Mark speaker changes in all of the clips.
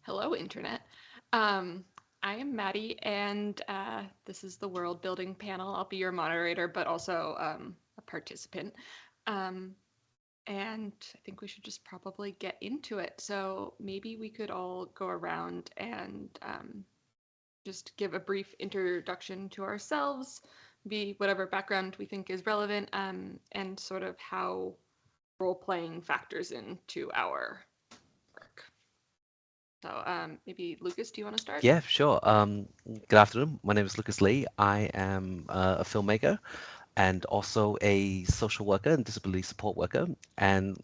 Speaker 1: Hello, Internet. Um, I am Maddie, and this is the World Building panel. I'll be your moderator, but also a participant. Um, and I think we should just probably get into it. So maybe we could all go around and just give a brief introduction to ourselves, be whatever background we think is relevant, and sort of how role playing factors into our work. So maybe Lucas, do you want to start?
Speaker 2: Yeah, sure. Good afternoon. My name is Lucas Lee. I am a filmmaker and also a social worker and disability support worker, and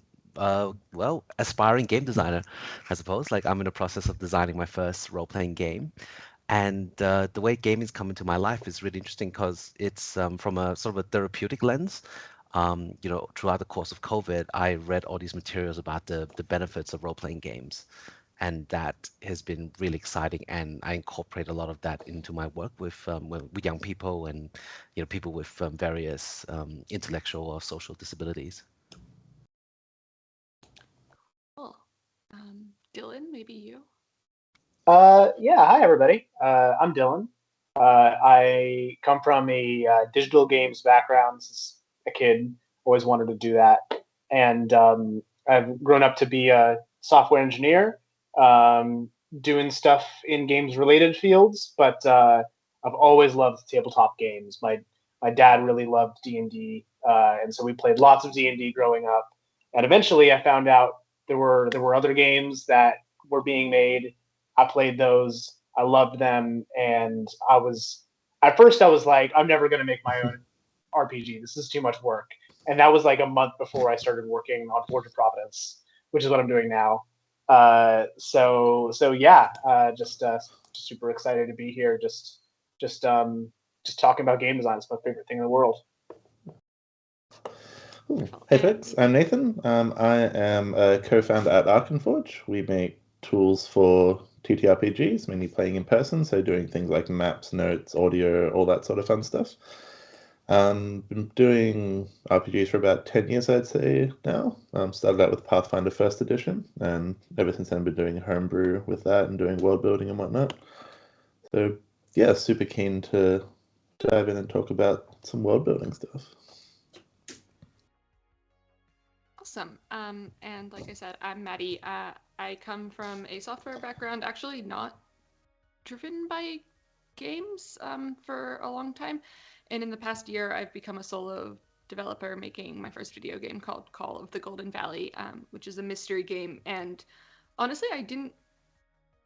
Speaker 2: aspiring game designer, I suppose. Like I'm in the process of designing my first role-playing game, and the way gaming's come into my life is really interesting because it's from a sort of a therapeutic lens. Throughout the course of COVID, I read all these materials about the benefits of role-playing games, and that has been really exciting. And I incorporate a lot of that into my work with young people and people with various intellectual or social disabilities.
Speaker 1: Cool. Dylan, maybe you?
Speaker 3: Yeah, hi everybody. I'm Dylan. I come from a digital games background since a kid. Always wanted to do that, and I've grown up to be a software engineer, um, doing stuff in games related fields. But I've always loved tabletop games. My dad really loved D&D, and so we played lots of D&D growing up. And eventually, I found out there were other games that were being made. I played those. I loved them, and at first I was like, I'm never gonna make my own RPG. This is too much work. And that was like a month before I started working on Forge of Providence, which is what I'm doing now. So yeah, just super excited to be here. Just talking about game design. It's my favorite thing in the world.
Speaker 4: Cool.
Speaker 1: Wonderful.
Speaker 4: Hey
Speaker 1: And
Speaker 4: folks, I'm Nathan. I am a co-founder at Arkenforge. We make tools for TTRPGs, mainly playing in person, so doing things like maps, notes, audio, all that sort of fun stuff. Been doing RPGs for about 10 years, I'd say now. Started out with Pathfinder First Edition, and ever since then I've been doing homebrew with that and doing world building and whatnot. So yeah, super keen to dive in and talk about some world building stuff.
Speaker 1: awesome. And like I said, I'm Maddie. I come from a software background, actually not driven by games for a long time. And in the past year, I've become a solo developer making my first video game called Call of the Golden Valley, which is a mystery game. And honestly, I didn't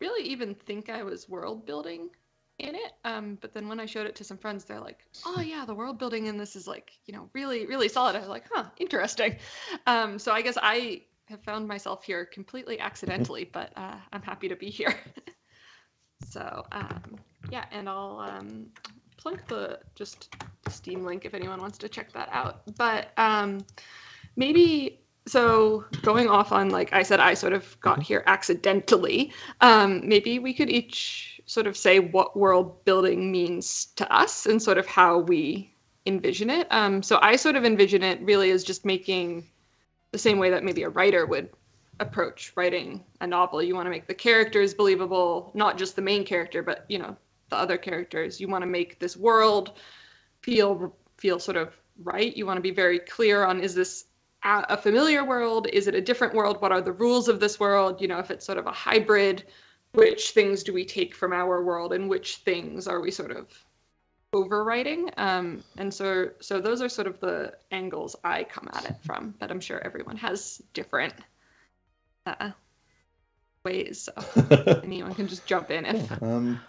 Speaker 1: really even think I was world building in it. But then when I showed it to some friends, they're like, "Oh yeah, the world building in this is like, really, really solid." I was like, "Huh, interesting." So I guess I have found myself here completely accidentally, but I'm happy to be here. So yeah, and I'll plunk the Steam link if anyone wants to check that out. But maybe so going off on, like I said, I sort of got here accidentally. Maybe we could each sort of say what world building means to us and sort of how we envision it. So I sort of envision it really as just making the same way that maybe a writer would approach writing a novel. You want to make the characters believable, not just the main character, but the other characters. You want to make this world feel sort of right. You want to be very clear on, is this a familiar world? Is it a different world? What are the rules of this world? If it's sort of a hybrid, which things do we take from our world and which things are we sort of overwriting? And so those are sort of the angles I come at it from, but I'm sure everyone has different uh, ways. So anyone can just jump in if.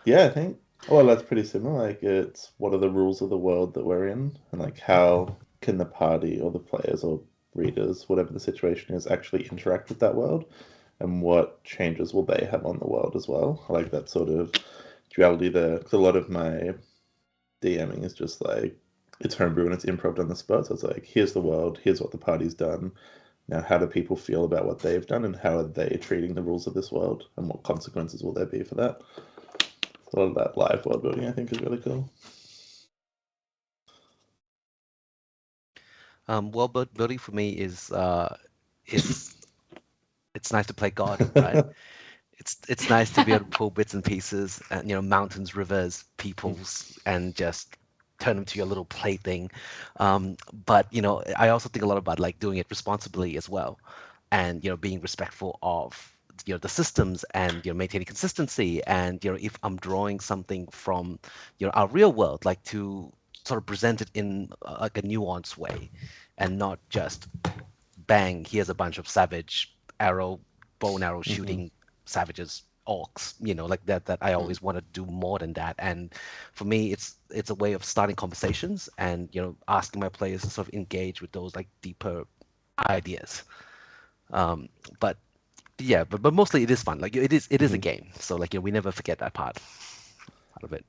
Speaker 4: Yeah, I think that's pretty similar. Like, it's what are the rules of the world that we're in, and like how can the party or the players or readers, whatever the situation is, actually interact with that world, and what changes will they have on the world as well. I like that sort of duality there, because a lot of my DMing is just like, it's homebrew and it's improv on the spot. So it's like, here's the world, here's what the party's done. Now, how do people feel about what they've done, and how are they treating the rules of this world, and what consequences will there be for that? A lot of that live world building, I think, is really cool.
Speaker 2: Building for me is it's nice to play God, right? it's nice to be able to pull bits and pieces and mountains, rivers, peoples, and just turn them to your little plaything. But I also think a lot about like doing it responsibly as well, and being respectful of the systems, and maintaining consistency, and if I'm drawing something from our real world, like to sort of present it in like a nuanced way, and not just bang, here's a bunch of savage bow and arrow
Speaker 4: Mm-hmm.
Speaker 2: shooting savages, orcs, like that I
Speaker 1: Mm.
Speaker 2: always want to do more than that. And for me, it's a way of starting conversations, and asking my players to sort of engage with those like deeper ideas. um but yeah, but mostly it is fun. Like it is a
Speaker 4: Mm.
Speaker 2: game, so like we never forget that part of it.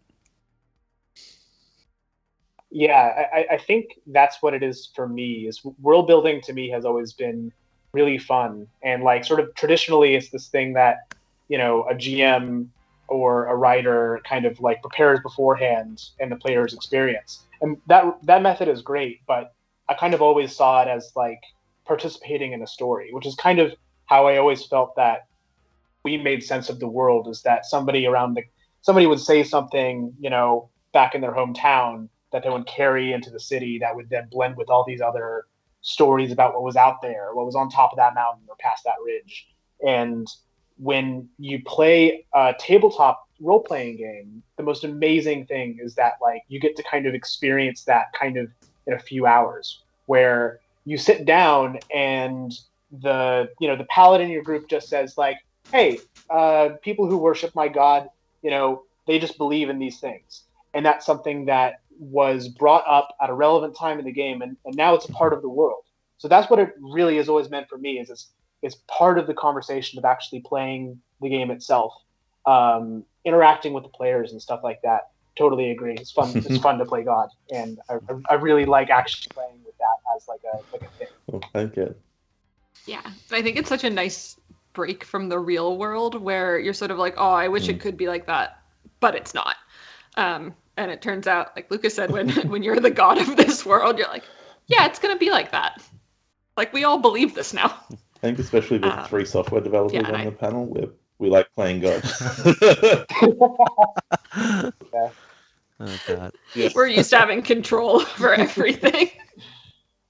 Speaker 3: Yeah, I think that's what it is for me. Is world building to me has always been really fun, and like sort of traditionally, it's this thing that a GM or a writer kind of like prepares beforehand and the player's experience, and that method is great. But I kind of always saw it as like participating in a story, which is kind of how I always felt that we made sense of the world. Is that somebody would say something back in their hometown that they would carry into the city that would then blend with all these other stories about what was out there, what was on top of that mountain or past that ridge. And when you play a tabletop role playing game, the most amazing thing is that like you get to kind of experience that kind of in a few hours, where you sit down and the paladin in your group just says like, hey, people who worship my god, they just believe in these things, and that's something that was brought up at a relevant time in the game, and now it's a part of the world. So that's what it really has always meant for me. Is it's part of the conversation of actually playing the game itself, interacting with the players and stuff like that. Totally agree. It's fun. It's fun to play God, and I really like actually playing with that as like a thing.
Speaker 4: Oh, okay.
Speaker 1: Yeah, I think it's such a nice break from the real world where you're sort of like, oh, I wish it
Speaker 4: Mm.
Speaker 1: could be like that, but it's not. And it turns out, like Lucas said, when when you're the god of this world, you're like, yeah, it's gonna be like that. Like we all believe this now.
Speaker 4: I think especially with three software
Speaker 1: Yeah,
Speaker 4: developers
Speaker 1: and
Speaker 4: on
Speaker 1: I
Speaker 4: the panel, we like playing God.
Speaker 3: Yeah.
Speaker 2: Oh God.
Speaker 1: we're
Speaker 4: Yes.
Speaker 1: used to having control over everything.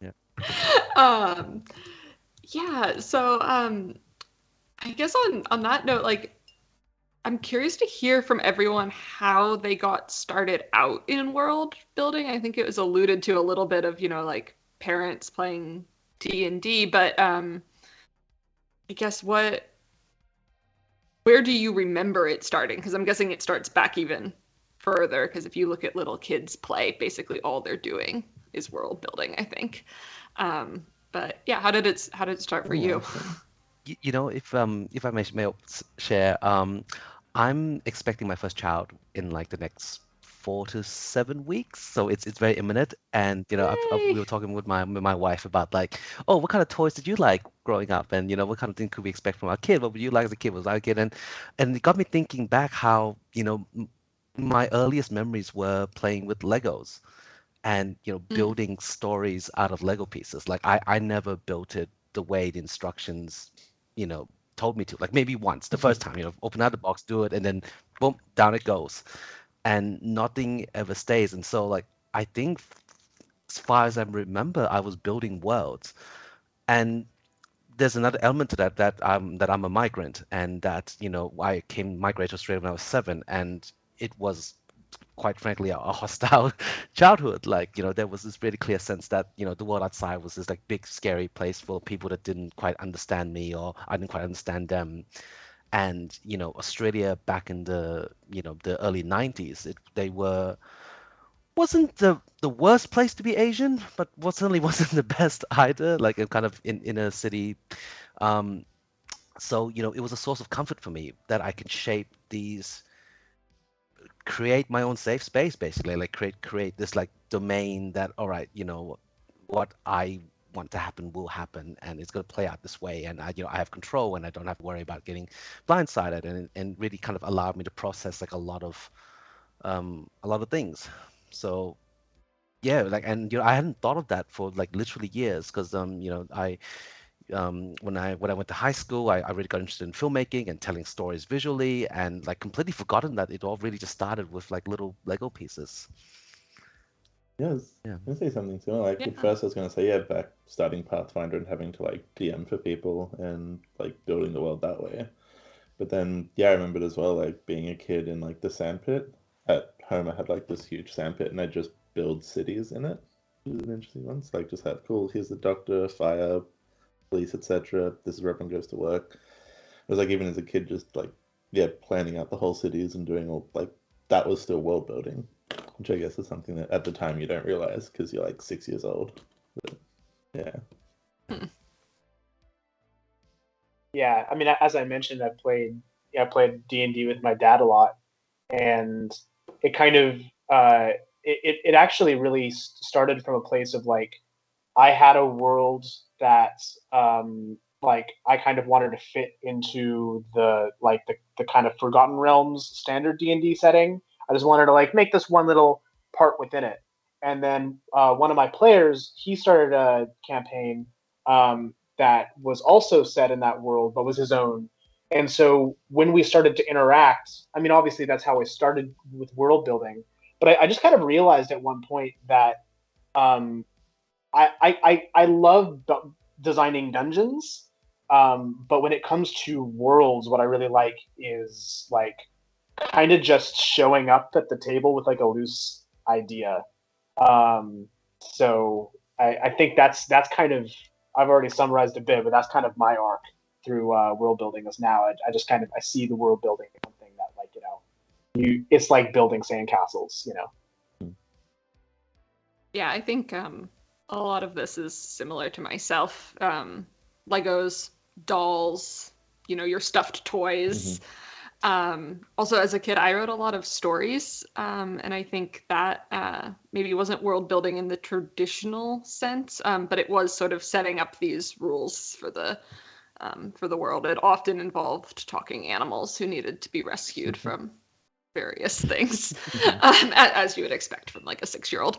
Speaker 2: Yeah.
Speaker 1: um, yeah, so I guess on that note, like I'm curious to hear from everyone how they got started out in world building. I think it was alluded to a little bit of, like parents playing D&D, but I guess where do you remember it starting? Because I'm guessing it starts back even further, because if you look at little kids play, basically all they're doing is world building, I think. But yeah, how did it start for
Speaker 4: Oh,
Speaker 1: you?
Speaker 4: okay.
Speaker 2: If I may share, I'm expecting my first child in like the next 4 to 7 weeks, so it's very imminent. And we
Speaker 1: Yay!
Speaker 2: were talking with my wife about like, oh, what kind of toys did you like growing up, and what kind of thing could we expect from our kid? What would you like as a kid? Was I a kid? And it got me thinking back how my earliest memories were playing with Legos, and
Speaker 1: Mm.
Speaker 2: building stories out of Lego pieces. Like I never built it the way the instructions you know told me to. Like maybe once, the first time, open out the box, do it, and then boom, down it goes, and nothing ever stays. And so like I think, as far as I remember, I was building worlds. And there's another element to that I'm a migrant, and that I came migrated to Australia when I was 7, and it was quite frankly a hostile childhood. Like there was this really clear sense that the world outside was this like big scary place full of people that didn't quite understand me, or I didn't quite understand them. And Australia back in the early 90s, they wasn't the worst place to be Asian, but certainly wasn't the best either, like kind of in inner city. um so it was a source of comfort for me that I could create my own safe space, basically, like create this like domain that, all right, what I want to happen will happen, and it's going to play out this way, and I have control, and I don't have to worry about getting blindsided, and really kind of allowed me to process like a lot of things. So yeah, like, and I hadn't thought of that for like literally years, because I when I went to high school, I really got interested in filmmaking and telling stories visually, and like completely forgotten that it all really just started with like little Lego pieces.
Speaker 4: Yeah, I was
Speaker 2: Yeah.
Speaker 4: gonna say something similar. Like
Speaker 1: Yeah.
Speaker 4: at first, I was gonna say, yeah, back starting Pathfinder and having to like DM for people and like building the world that way. But then, yeah, I remembered as well, like being a kid in like the sandpit. At home, I had like this huge sandpit, and I just build cities in it. It was an interesting one. So, like, just have cool. Here's the doctor, fire, police, etc. This is where everyone goes to work. It was like even as a kid, just like yeah, planning out the whole cities and doing all like that was still world building, which I guess is something that at the time you don't realize because you're like 6 years old. But, yeah.
Speaker 3: Yeah, I mean, as I mentioned, I played D&D with my dad a lot, and it kind of it actually really started from a place of like I had a world that like I kind of wanted to fit into the kind of Forgotten Realms standard D&D setting. I just wanted to like make this one little part within it. And then one of my players, he started a campaign that was also set in that world, but was his own. And so when we started to interact, I mean, obviously that's how I started with world building. But I just kind of realized at one point that um, I love designing dungeons, but when it comes to worlds, what I really like is like kind of just showing up at the table with like a loose idea. So I think that's kind of I've already summarized a bit, but that's kind of my arc through world building is now. I just kind of I see the world building as something that like it's like building sandcastles, you know.
Speaker 1: Yeah, I think a lot of this is similar to myself. Legos, dolls, your stuffed toys. Also, as a kid, I wrote a lot of stories, and I think that maybe wasn't world building in the traditional sense, but it was sort of setting up these rules for the world. It often involved talking animals who needed to be rescued from various things, as you would expect from like a 6-year-old.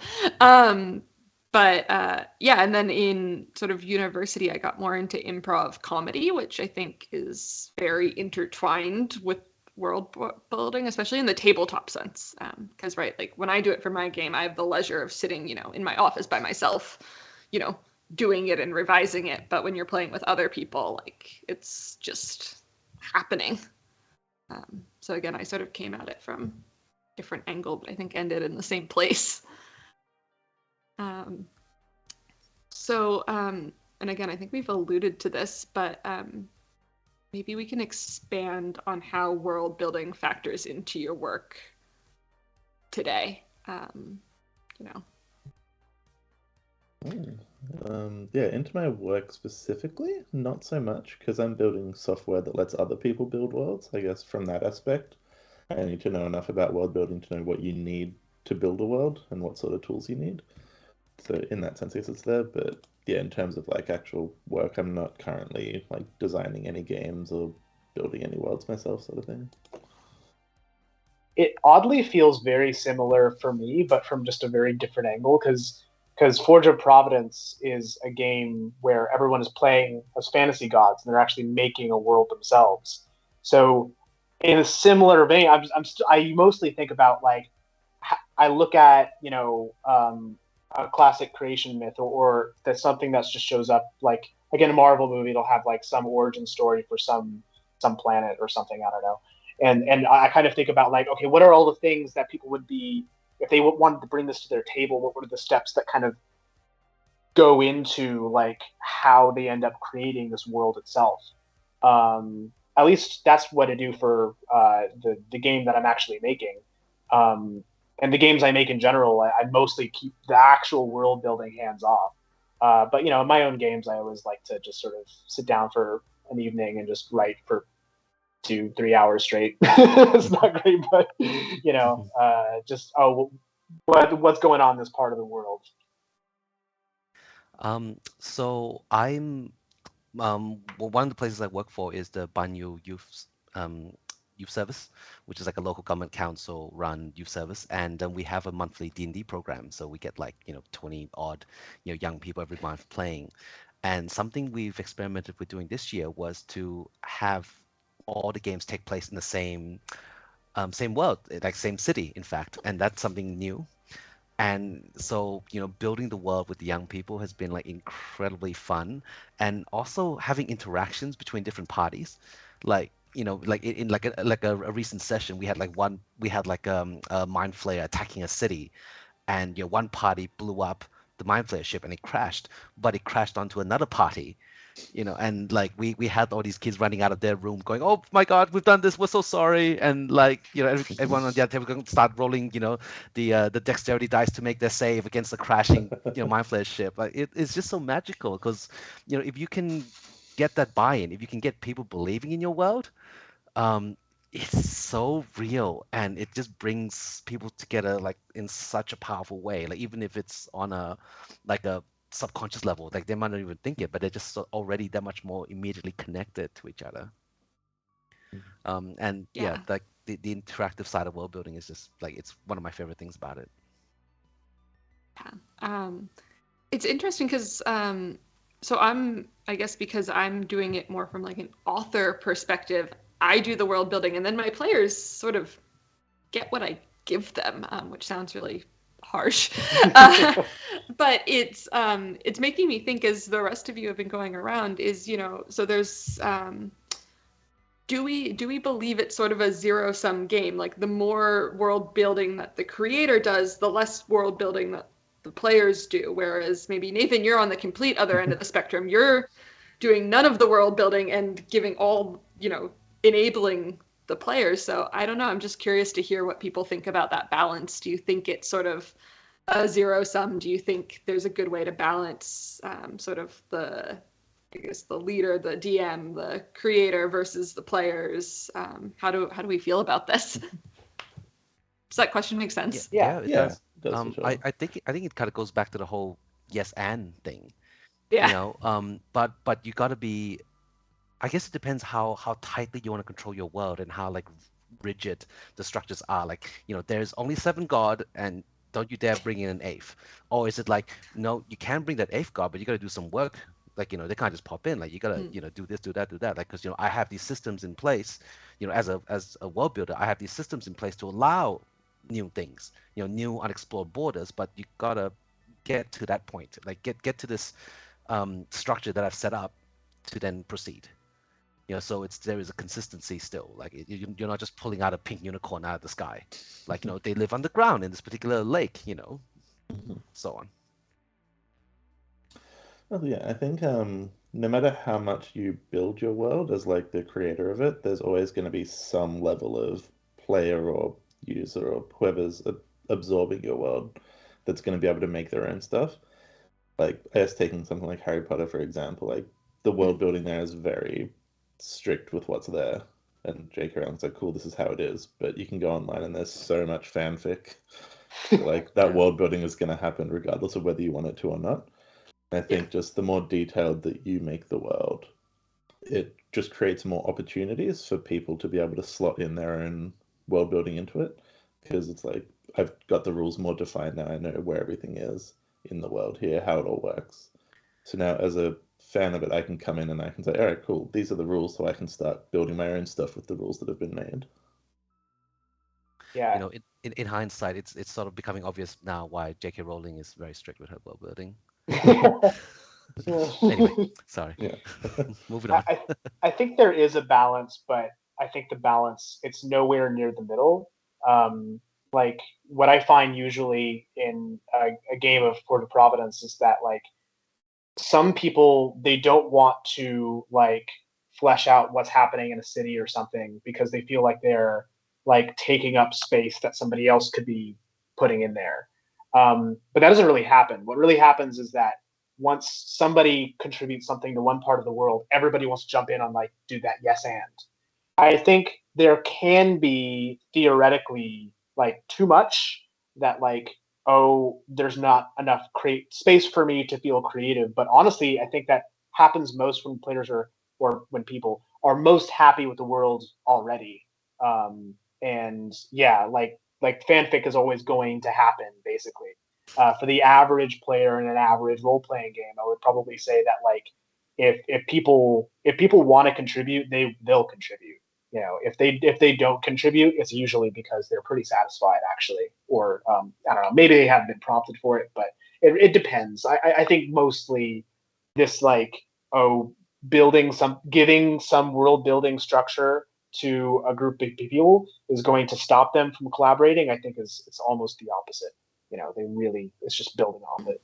Speaker 1: Yeah, and then in sort of university, I got more into improv comedy, which I think is very intertwined with world building, especially in the tabletop sense. Because right, like when I do it for my game, I have the leisure of sitting, in my office by myself, doing it and revising it. But when you're playing with other people, like it's just happening. So again, I sort of came at it from a different angle, but I think ended in the same place. And again, I think we've alluded to this, but maybe we can expand on how world building factors into your work today.
Speaker 4: Yeah, into my work specifically, not so much because I'm building software that lets other people build worlds. I guess from that aspect, I need to know enough about world building to know what you need to build a world and what sort of tools you need. So in that sense, I guess it's there. But yeah, in terms of like actual work, I'm not currently like designing any games or building any worlds myself, sort of thing.
Speaker 3: It oddly feels very similar for me, but from just a very different angle because Forge of Providence is a game where everyone is playing as fantasy gods and they're actually making a world themselves. So in a similar vein, I mostly think about like I look at a classic creation myth or that's something that just shows up like again a Marvel movie. It'll have like some origin story for some planet or something. I don't know. And I kind of think about like, okay, what are all the things that people would be if they wanted to bring this to their table? What were the steps that kind of go into like how they end up creating this world itself? At least that's what I do for the game that I'm actually making. And the games I make in general, I mostly keep the actual world building hands off. But in my own games, I always like to just sort of sit down for an evening and just write for 2-3 hours straight. It's not great, but just what's going on in this part of the world.
Speaker 2: So I'm well, one of the places I work for is the Banyu Youth Service, which is like a local government council run youth service, and we have a monthly D&D program. So we get like 20 odd young people every month playing, And something we've experimented with doing this year was to have all the games take place in the same world, like same city, in fact, and that's something new. And so, building the world with the young people has been like incredibly fun, and also having interactions between different parties, like in like a recent session, we had a mind flayer attacking a city, and one party blew up the mind flayer ship and it crashed, but it crashed onto another party, and like we had all these kids running out of their room going, oh my god, we've done this, we're so sorry, and like everyone on the other table going to start rolling the dexterity dice to make their save against the crashing mind flayer ship. Like it's just so magical because if you can get that buy-in, if you can get people believing in your world, um it's so real, and it just brings people together like in such a powerful way, like even if it's on a subconscious level, like they might not even think it, but they're just already that much more immediately connected to each other. And yeah,
Speaker 1: Yeah.
Speaker 2: like the interactive side of world building is just like it's one of my favorite things about it.
Speaker 1: Yeah. It's interesting because so I guess because I'm doing it more from like an author perspective, I do the world building, and then my players sort of get what I give them, which sounds really harsh. But it's making me think, as the rest of you have been going around, is so there's do we believe it's sort of a zero sum game? Like the more world building that the creator does, the less world building that the players do. Whereas maybe Nathan, you're on the complete other end of the spectrum. You're doing none of the world building and giving all, enabling the players. So I don't know. I'm just curious to hear what people think about that balance. Do you think it's sort of a zero sum? Do you think there's a good way to balance sort of I guess the leader, the DM, the creator versus the players? How do we feel about this? Does that question make
Speaker 2: Yeah,
Speaker 1: sense?
Speaker 3: Yeah.
Speaker 2: yeah, it
Speaker 4: Yeah,
Speaker 2: does.
Speaker 4: it does for sure.
Speaker 2: I think it kind of goes back to the whole yes and thing,
Speaker 1: Yeah.
Speaker 2: but you got to be. I guess it depends how tightly you want to control your world and how like rigid the structures are. Like, there's only seven god and don't you dare bring in an eighth. Or is it like, no, you can bring that eighth god, but you got to do some work. Like, they can't just pop in. Like, you got to,
Speaker 1: Mm.
Speaker 2: do this, do that, do that. Like, because, I have these systems in place, as a world builder, I have these systems in place to allow new things, new unexplored borders, but you got to get to that point. Like, get to this structure that I've set up to then proceed. So there is a consistency still. Like you're not just pulling out a pink unicorn out of the sky. Like they live underground in this particular lake.
Speaker 4: Mhm.
Speaker 2: So on.
Speaker 4: Well, yeah, I think no matter how much you build your world as like the creator of it, there's always going to be some level of player or user or whoever's absorbing your world that's going to be able to make their own stuff. Like, I guess taking something like Harry Potter, for example, like the world
Speaker 1: Mm.
Speaker 4: building there is very strict with what's there. And J.K. Rowling's like, cool, this is how it is. But you can go online and there's so much fanfic. Like, that
Speaker 2: Yeah.
Speaker 4: world building is going to happen regardless of whether you want it to or not. I
Speaker 1: Yeah.
Speaker 4: think just the more detailed that you make the world, it just creates more opportunities for people to be able to slot in their own world building into it. Because it's like, I've got the rules more defined now. I know where everything is in the world here, how it all works. So now, as a fan of it, I can come in and I can say, all right, cool, these are the rules, so I can start building my own stuff with the rules that have been made.
Speaker 3: Yeah.
Speaker 2: In hindsight, it's sort of becoming obvious now why J.K. Rowling is very strict with her world building. Anyway, sorry.
Speaker 4: Yeah.
Speaker 2: Moving
Speaker 3: I,
Speaker 2: on.
Speaker 3: I I think there is a balance, but I think the balance it's nowhere near the middle. Like what I find usually in a game of Port of Providence is that like some people they don't want to like flesh out what's happening in a city or something because they feel like they're like taking up space that somebody else could be putting in there. But that doesn't really happen. What really happens is that once somebody contributes something to one part of the world, everybody wants to jump in on like do that yes and. I think there can be theoretically like too much that like oh there's not enough create space for me to feel creative. But honestly, I think that happens most when players are or when people are most happy with the world already. And yeah, like fanfic is always going to happen basically. For the average player in an average role playing game, I would probably say that like if people want to contribute, they'll contribute. You know, if they don't contribute, it's usually because they're pretty satisfied actually, or I don't know, maybe they haven't been prompted for it, but it depends. I think mostly this like giving some world building structure to a group of people is going to stop them from collaborating. I think it's almost the opposite. You know, it's just building off it.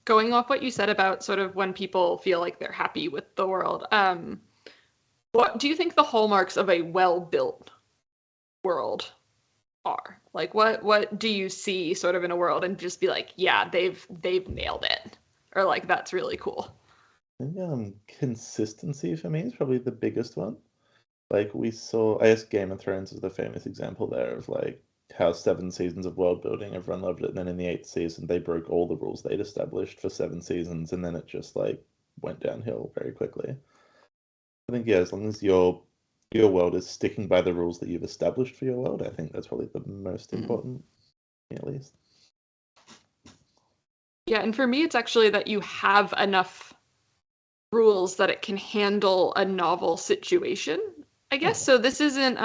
Speaker 1: Going off what you said about sort of when people feel like they're happy with the world, what do you think the hallmarks of a well-built world are? Like, what do you see sort of in a world and just be like, yeah, they've nailed it, or like that's really cool?
Speaker 4: I think consistency for me is probably the biggest one. Like we saw, I guess Game of Thrones is the famous example there of like how 7 seasons of world building, everyone loved it, and then in the 8th season they broke all the rules they'd established for 7 seasons, and then it just like went downhill very quickly. I think as long as your world is sticking by the rules that you've established for your world, I think that's probably the most important, at least.
Speaker 1: Yeah, and for me, it's actually that you have enough rules that it can handle a novel situation, I guess. So this isn't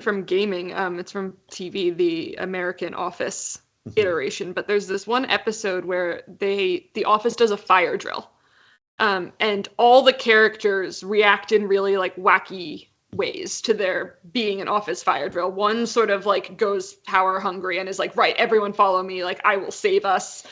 Speaker 1: from gaming. It's from TV, the American Office iteration. But there's this one episode where the Office does a fire drill, and all the characters react in really like wacky ways to there being an office fire drill. One sort of like goes power hungry and is like, right, everyone follow me, like I will save us.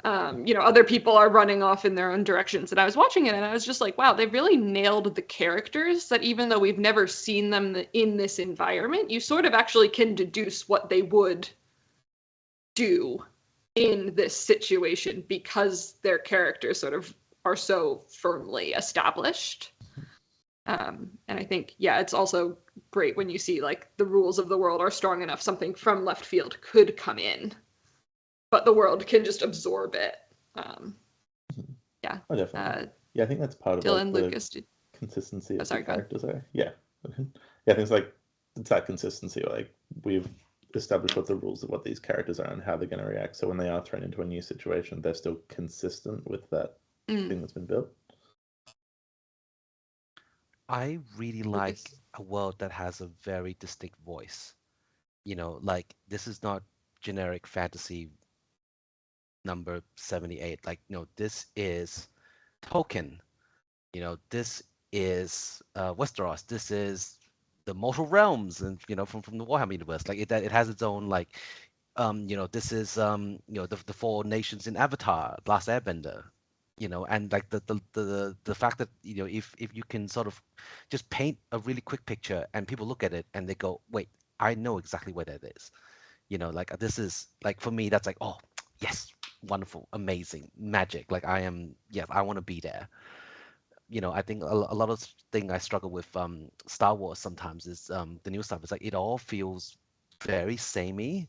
Speaker 1: Other people are running off in their own directions. And I was watching it and I was just like, wow, they really nailed the characters, that even though we've never seen them in this environment, you sort of actually can deduce what they would do in this situation because their characters sort of are so firmly established. And I think, yeah, it's also great when you see like the rules of the world are strong enough, something from left field could come in, but the world can just absorb it. Yeah.
Speaker 4: Oh, definitely. Yeah, I think that's part of
Speaker 1: Dylan,
Speaker 4: like,
Speaker 1: Lucas,
Speaker 4: the consistency of
Speaker 1: sorry,
Speaker 4: the characters there. Yeah. Yeah, I think it's that consistency. Like we've established what the rules of what these characters are and how they're going to react. So when they are thrown into a new situation, they're still consistent with that thing that's been built.
Speaker 2: I really like a world that has a very distinct voice. Like this is not generic fantasy number 78. Like, this is Tolkien. This is Westeros. This is the Mortal Realms, and from the Warhammer universe. Like it has its own like, this is the 4 nations in Avatar, Last Airbender. And like the fact that if you can sort of just paint a really quick picture and people look at it and they go, wait, I know exactly where that is. Like this is like, for me, that's like, oh yes, wonderful, amazing, magic. Like I want to be there. I think a lot of thing I struggle with Star Wars sometimes is the new stuff. It's like it all feels very samey.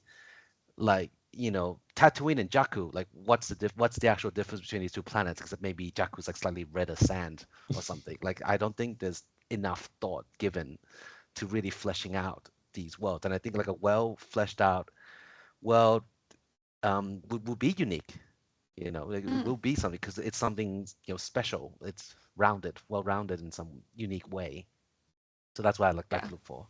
Speaker 2: Like Tatooine and Jakku, like what's the actual difference between these 2 planets, except maybe Jakku's like slightly redder sand or something. Like I don't think there's enough thought given to really fleshing out these worlds, and I think like a well fleshed out world would be unique. Like, it will be something because it's something special. It's well rounded in some unique way. So that's what I like to look for.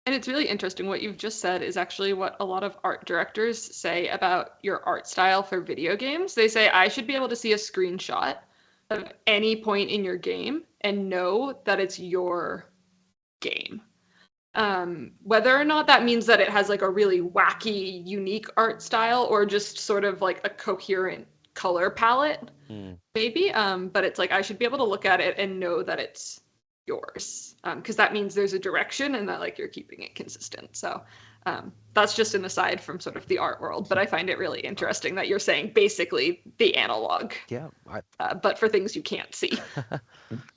Speaker 1: And it's really interesting. What you've just said is actually what a lot of art directors say about your art style for video games. They say, I should be able to see a screenshot of any point in your game and know that it's your game. Whether or not that means that it has like a really wacky, unique art style or just sort of like a coherent color palette, maybe. But it's like I should be able to look at it and know that it's yours, because that means there's a direction and that like you're keeping it consistent. So that's just an aside from sort of the art world, but I find it really interesting that you're saying basically the analog.
Speaker 2: Yeah,
Speaker 1: but for things you can't see.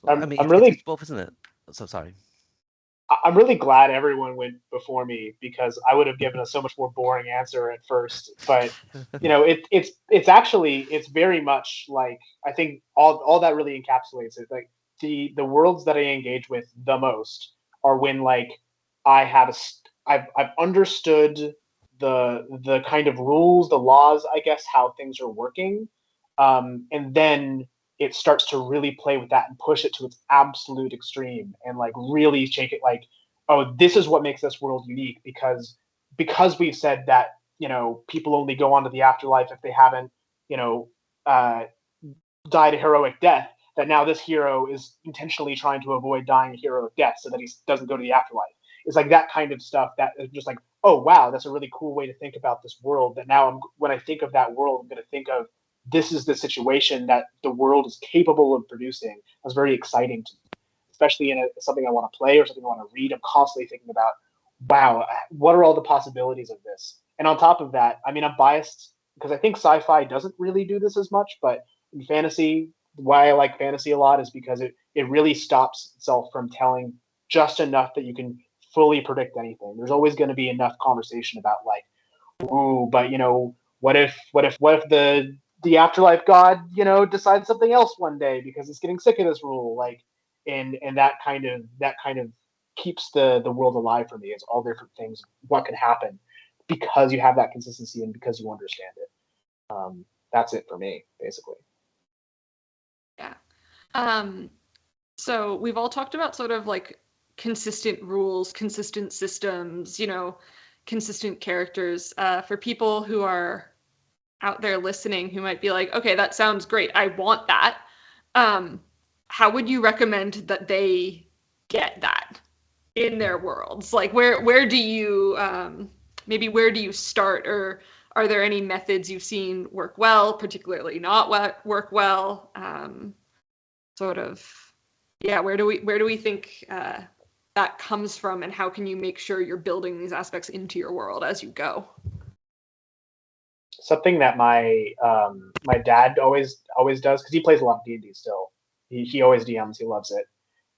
Speaker 2: I mean, it's both, isn't it? So sorry.
Speaker 3: I'm really glad everyone went before me because I would have given a so much more boring answer at first. But it's very much like, I think all that really encapsulates it. Like the worlds that I engage with the most are when like I've understood the kind of rules, the laws, I guess, how things are working, and then it starts to really play with that and push it to its absolute extreme and like really shake it like, oh, this is what makes this world unique because we've said that people only go on to the afterlife if they haven't you know uh, died a heroic death. That now this hero is intentionally trying to avoid dying a heroic death so that he doesn't go to the afterlife. It's like that kind of stuff that is just like, oh wow, that's a really cool way to think about this world. That now when I think of that world, I'm going to think of this is the situation that the world is capable of producing. That's very exciting to me, especially in something I want to play or something I want to read. I'm constantly thinking about, wow, what are all the possibilities of this? And on top of that, I mean, I'm biased because I think sci-fi doesn't really do this as much, but in fantasy, why I like fantasy a lot is because it really stops itself from telling just enough that you can fully predict anything. There's always going to be enough conversation about like, ooh, but what if the afterlife god decides something else one day because it's getting sick of this rule, like, and that kind of keeps the world alive for me. It's all different things what could happen because you have that consistency and because you understand it. That's it for me, basically.
Speaker 1: Yeah. So we've all talked about sort of like consistent rules, consistent systems, consistent characters. For people who are out there listening who might be like, okay, that sounds great. I want that. How would you recommend that they get that in their worlds? Like where do you maybe where do you start, or are there any methods you've seen work well, particularly not work well? Sort of, yeah, where do we think that comes from, and how can you make sure you're building these aspects into your world as you go?
Speaker 3: Something that my dad always does, because he plays a lot of D&D still. He always DMs. He loves it.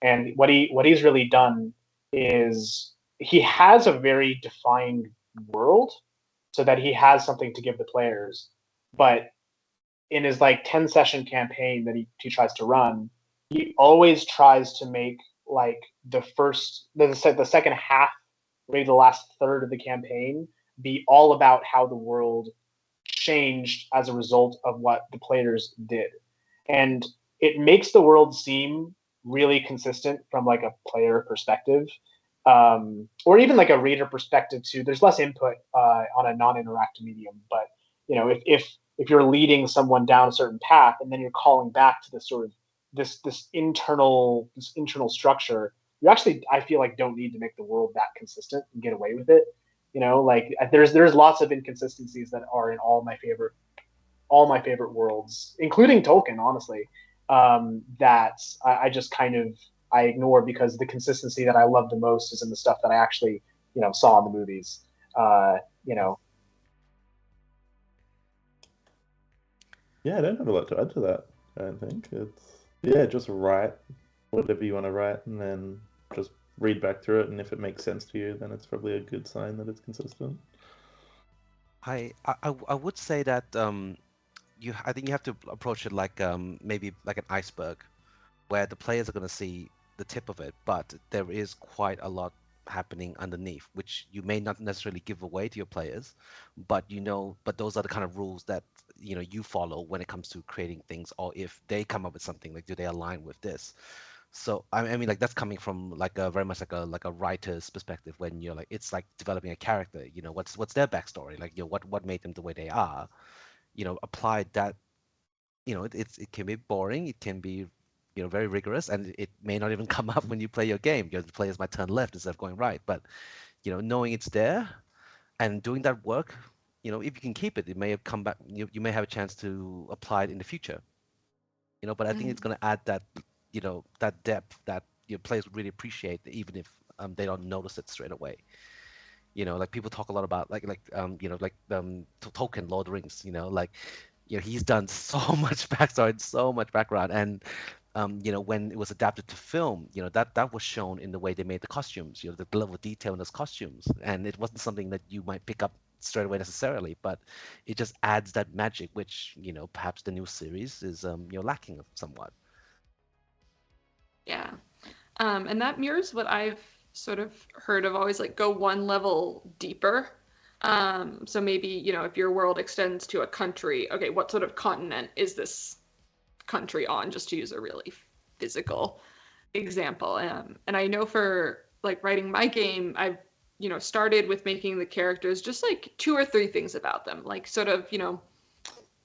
Speaker 3: And what he's really done is he has a very defined world, so that he has something to give the players. But in his like 10 session campaign that he tries to run, he always tries to make like the second half, maybe the last third of the campaign, be all about how the world changed as a result of what the players did. And it makes the world seem really consistent from like a player perspective, or even like a reader perspective too. There's less input on a non-interactive medium, but if you're leading someone down a certain path and then you're calling back to this sort of this internal structure, you actually, I feel like, don't need to make the world that consistent and get away with it. Like there's lots of inconsistencies that are in all my favorite worlds, including Tolkien, honestly, that I just kind of I ignore because the consistency that I love the most is in the stuff that I actually saw in the movies. Uh, you know,
Speaker 4: Yeah, I don't have a lot to add to that. I don't think yeah, just write whatever you want to write, and then just read back through it, and if it makes sense to you, then it's probably a good sign that it's consistent.
Speaker 2: I would say that I think you have to approach it like maybe like an iceberg, where the players are going to see the tip of it, but there is quite a lot happening underneath, which you may not necessarily give away to your players, but those are the kind of rules that you follow when it comes to creating things, or if they come up with something, like do they align with this? So I mean, like that's coming from like a very much like a writer's perspective, when you're like it's like developing a character. What's their backstory, like what made them the way they are. Apply that. It can be boring, it can be very rigorous, and it may not even come up when you play your game. The players might turn left instead of going right, but knowing it's there and doing that work, if you can keep it, it may have come back. You may have a chance to apply it in the future. But I think it's going to add that depth that your players would really appreciate, even if they don't notice it straight away. Like people talk a lot about Tolkien, Lord of the Rings. Like he's done so much backstory and so much background, and when it was adapted to film, that was shown in the way they made the costumes. The level of detail in those costumes, and it wasn't something that you might pick up straight away necessarily, but it just adds that magic, which perhaps the new series is lacking somewhat.
Speaker 1: Yeah. And that mirrors what I've sort of heard of, always like go one level deeper. So maybe, you know, if your world extends to a country, okay, what sort of continent is this country on, just to use a really physical example. And I know for like writing my game, I've, you know, started with making the characters just like 2 or 3 things about them, like sort of, you know,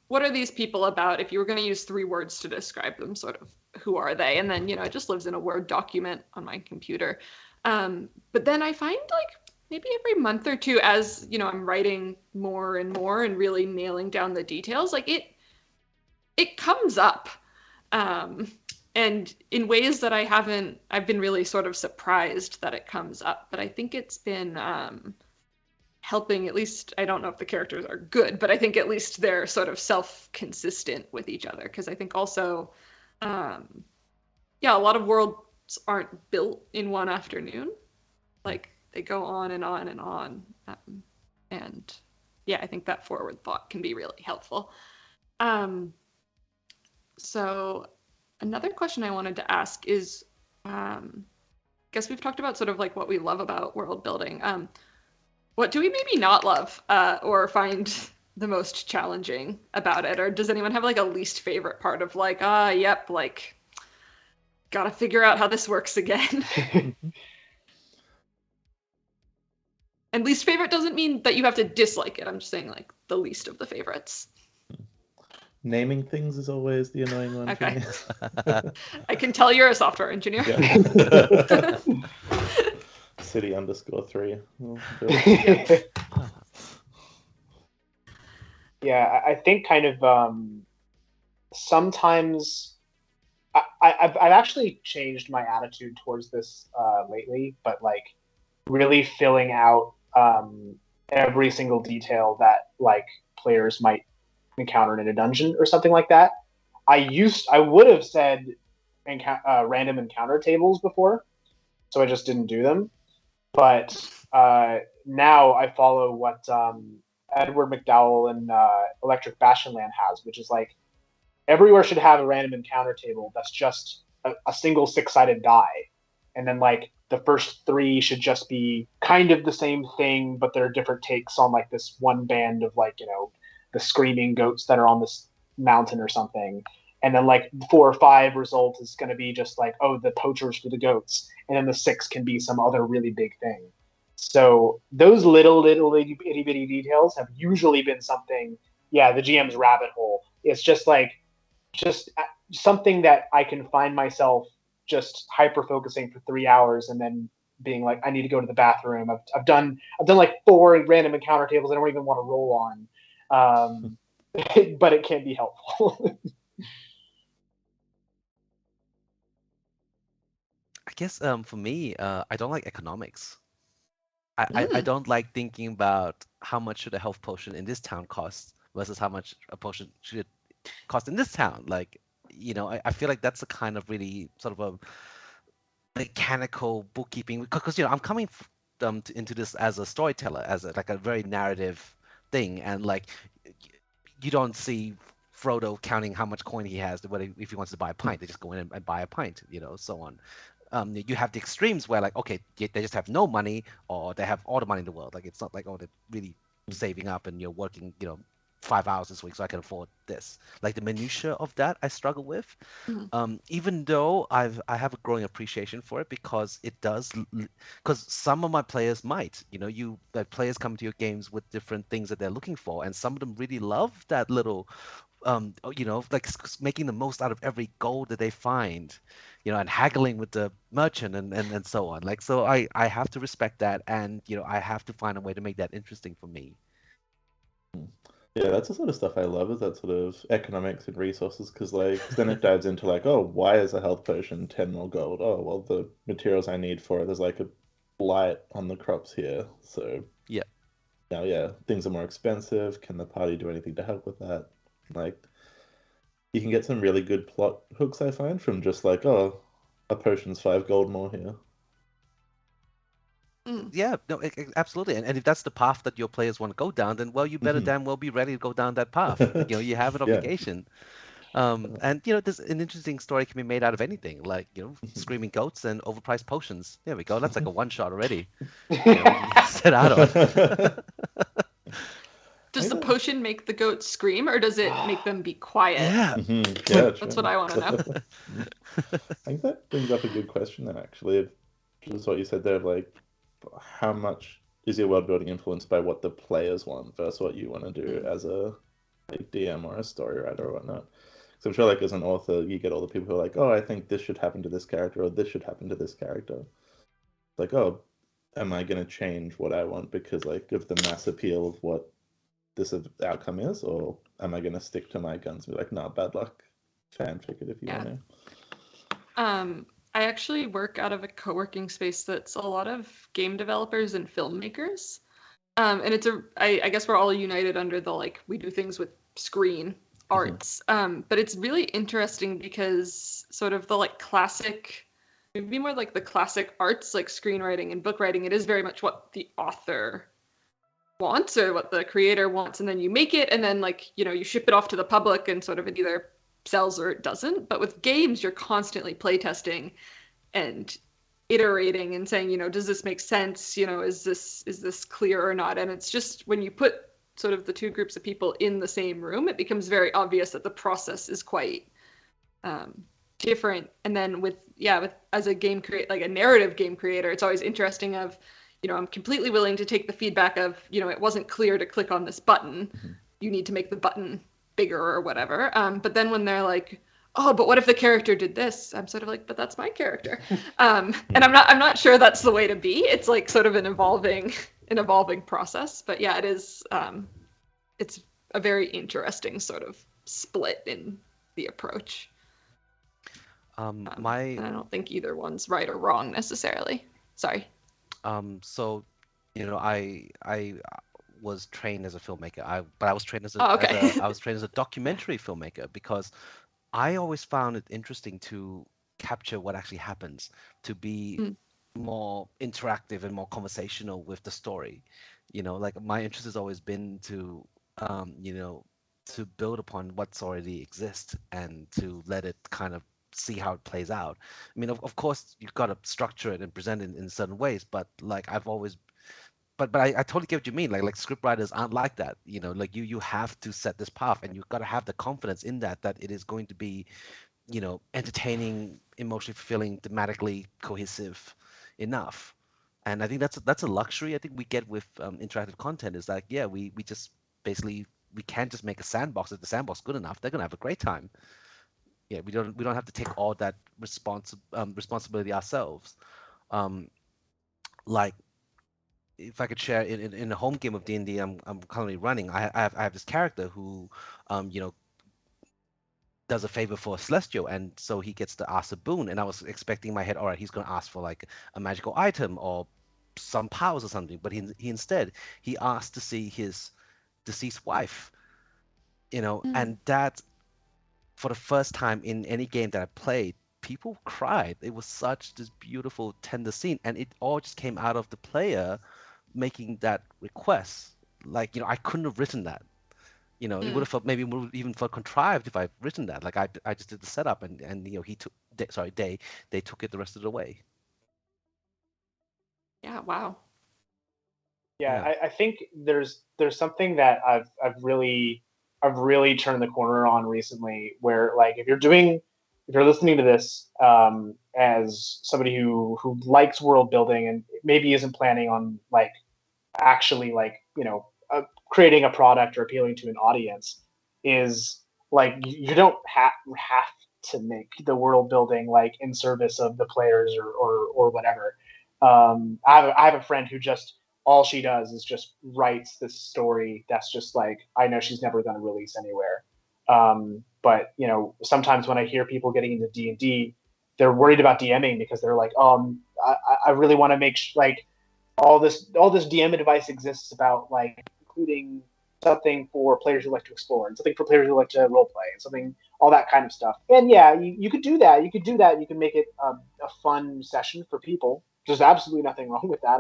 Speaker 1: what are these people about? If you were going to use 3 words to describe them, sort of who are they? And then, you know, it just lives in a Word document on my computer. But then I find like maybe every month or two, as you know, I'm writing more and more and really nailing down the details, like it comes up. And in ways that I've been really sort of surprised that it comes up. But I think it's been helping, at least, I don't know if the characters are good, but I think at least they're sort of self-consistent with each other. Because I think also, yeah, a lot of worlds aren't built in one afternoon. Like they go on and on and on. And yeah, I think that forward thought can be really helpful. So another question I wanted to ask is, I guess we've talked about sort of like what we love about world building. What do we maybe not love or find the most challenging about it? Or does anyone have like a least favorite part of like, yep, like, gotta figure out how this works again? And least favorite doesn't mean that you have to dislike it. I'm just saying like the least of the favorites.
Speaker 4: Naming things is always the annoying one for
Speaker 1: Okay.
Speaker 4: me.
Speaker 1: I can tell you're a software engineer.
Speaker 4: Yeah. City _3. We'll do it.
Speaker 3: Yeah, I think kind of sometimes I've actually changed my attitude towards this lately, but like really filling out every single detail that like players might encounter in a dungeon or something like that. I would have said random encounter tables before, so I just didn't do them. But now I follow what Edward McDowell and Electric Bastionland has, which is like everywhere should have a random encounter table that's just a single 6-sided die, and then like the first 3 should just be kind of the same thing, but there are different takes on like this one band of like, you know, the screaming goats that are on this mountain or something. And then like 4 or 5 result is going to be just like, oh, the poachers for the goats. And then the 6 can be some other really big thing. So those little itty bitty details have usually been something, yeah, the GM's rabbit hole. It's just like, just something that I can find myself just hyper focusing for 3 hours and then being like, I need to go to the bathroom. I've done like 4 random encounter tables I don't even want to roll on. But it can be helpful.
Speaker 2: I guess for me, I don't like economics. I don't like thinking about how much should a health potion in this town cost versus how much a potion should cost in this town. Like, you know, I feel like that's a kind of really sort of a mechanical bookkeeping, because you know I'm coming into this as a storyteller, as like a very narrative thing, and like you don't see Frodo counting how much coin he has, whether if he wants to buy a pint, they just go in and buy a pint, you know, so on. You have the extremes where like, okay, they just have no money, or they have all the money in the world. Like it's not like, oh, they're really saving up and you're working, you know, 5 hours this week so I can afford this. Like the minutia of that I struggle with. Even though I have a growing appreciation for it, because it does, because some of my players might, you know, players come to your games with different things that they're looking for, and some of them really love that little you know, like making the most out of every gold that they find, you know, and haggling with the merchant and so on. Like, so I have to respect that, and you know, I have to find a way to make that interesting for me.
Speaker 4: Yeah, that's the sort of stuff I love, is that sort of economics and resources, because like then it dives into like, oh, why is a health potion 10 more gold? Oh, well, the materials I need for it, there's like a blight on the crops here, so
Speaker 2: yeah.
Speaker 4: Now, yeah, things are more expensive. Can the party do anything to help with that? Like, you can get some really good plot hooks, I find, from just like, oh, a potion's 5 gold more here.
Speaker 2: Yeah, no, absolutely. And if that's the path that your players want to go down, then well, you better damn well be ready to go down that path. You know, you have an obligation. And you know, there's an interesting story can be made out of anything, like, you know, screaming goats and overpriced potions. There we go. That's like a one shot already. You know, set out on.
Speaker 1: Does the potion make the goats scream, or does it make them be quiet?
Speaker 2: Yeah.
Speaker 4: Yeah,
Speaker 1: That's what I want to know.
Speaker 4: I think that brings up a good question then, actually. Just what you said there, like, how much is your world building influenced by what the players want versus what you want to do as a DM or a story writer or whatnot? So I'm sure, like, as an author, you get all the people who are like, oh, I think this should happen to this character or this should happen to this character. Like, oh, am I going to change what I want because, like, of the mass appeal of what this outcome is, or am I going to stick to my guns and be like, nah, bad luck, fanfic it if you want to?
Speaker 1: I actually work out of a co-working space that's a lot of game developers and filmmakers. And it's I guess we're all united under the, like, we do things with screen arts. But it's really interesting because sort of the, like, classic, maybe more like the classic arts, like screenwriting and book writing, it is very much what the author wants or what the creator wants, and then you make it, and then, like, you know, you ship it off to the public, and sort of it either sells or it doesn't. But with games, you're constantly playtesting and iterating and saying, you know, does this make sense? You know, is this clear or not? And it's just when you put sort of the two groups of people in the same room, it becomes very obvious that the process is quite different. And then with as a game creator, like a narrative game creator, it's always interesting of, you know, I'm completely willing to take the feedback of, you know, it wasn't clear to click on this button. You need to make the button bigger or whatever. But then when they're like, oh, but what if the character did this? I'm sort of like, but that's my character. And I'm not sure that's the way to be. It's like sort of an evolving process. But yeah, it is. It's a very interesting sort of split in the approach. And I don't think either one's right or wrong necessarily. Sorry.
Speaker 2: So, you know, I was trained as a filmmaker. But I was trained as I was trained as a documentary filmmaker because I always found it interesting to capture what actually happens, to be more interactive and more conversational with the story. You know, like my interest has always been to, you know, to build upon what's already exists and to let it kind of see how it plays out. I mean, of course, you've got to structure it and present it in certain ways, but like I've always but I totally get what you mean. Like script writers aren't like that. You know, like you have to set this path, and you've got to have the confidence in that it is going to be, you know, entertaining, emotionally fulfilling, thematically cohesive enough. And I think that's a luxury I think we get with interactive content. Is like, yeah, we just basically we can't just make a sandbox. If the sandbox is good enough, they're gonna have a great time. Yeah, we don't have to take all that responsibility ourselves. Like if I could share in a home game of D&D I'm currently running, I have this character who, you know, does a favor for a celestial, and so he gets to ask a boon. And I was expecting in my head, all right, he's going to ask for like a magical item or some powers or something. But he instead he asked to see his deceased wife, you know, and that for the first time in any game that I played, people cried. It was such this beautiful, tender scene, and it all just came out of the player making that request. Like, you know, I couldn't have written that. You know, it would have felt maybe would have even felt contrived if I'd written that. Like I just did the setup, and you know, they took it the rest of the way.
Speaker 1: Yeah. Wow.
Speaker 3: Yeah. I think there's something that I've really turned the corner on recently, where like if you're listening to this as somebody who likes world building and maybe isn't planning on like actually like, you know, creating a product or appealing to an audience, is like you don't have to make the world building like in service of the players or whatever. I have a friend who just all she does is just writes this story that's just like I know she's never going to release anywhere. But you know, sometimes when I hear people getting into D&D, they're worried about DMing because they're like, I really want to make like all this DM advice exists about like including something for players who like to explore and something for players who like to role play and something, all that kind of stuff. And yeah, you could do that. You can make it a fun session for people. There's absolutely nothing wrong with that.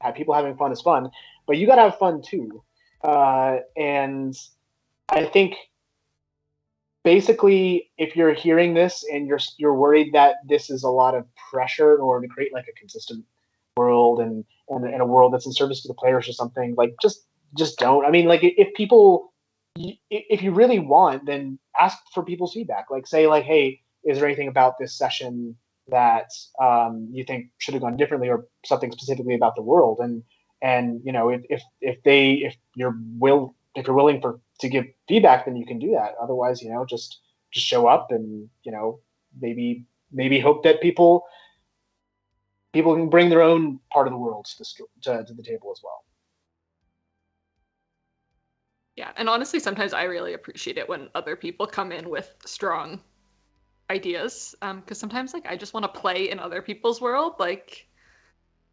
Speaker 3: Have people having fun is fun, but you got to have fun too. And I think basically, if you're hearing this and you're worried that this is a lot of pressure in order to create like a consistent world and a world that's in service to the players or something, like just just don't. I mean, like if you really want, then ask for people's feedback. Like say like, hey, is there anything about this session that you think should have gone differently, or something specifically about the world? And you know, if you're willing to give feedback, then you can do that. Otherwise, you know, just show up and, you know, maybe hope that people can bring their own part of the world to the table as well.
Speaker 1: Yeah, and honestly, sometimes I really appreciate it when other people come in with strong ideas, because sometimes like I just want to play in other people's world. Like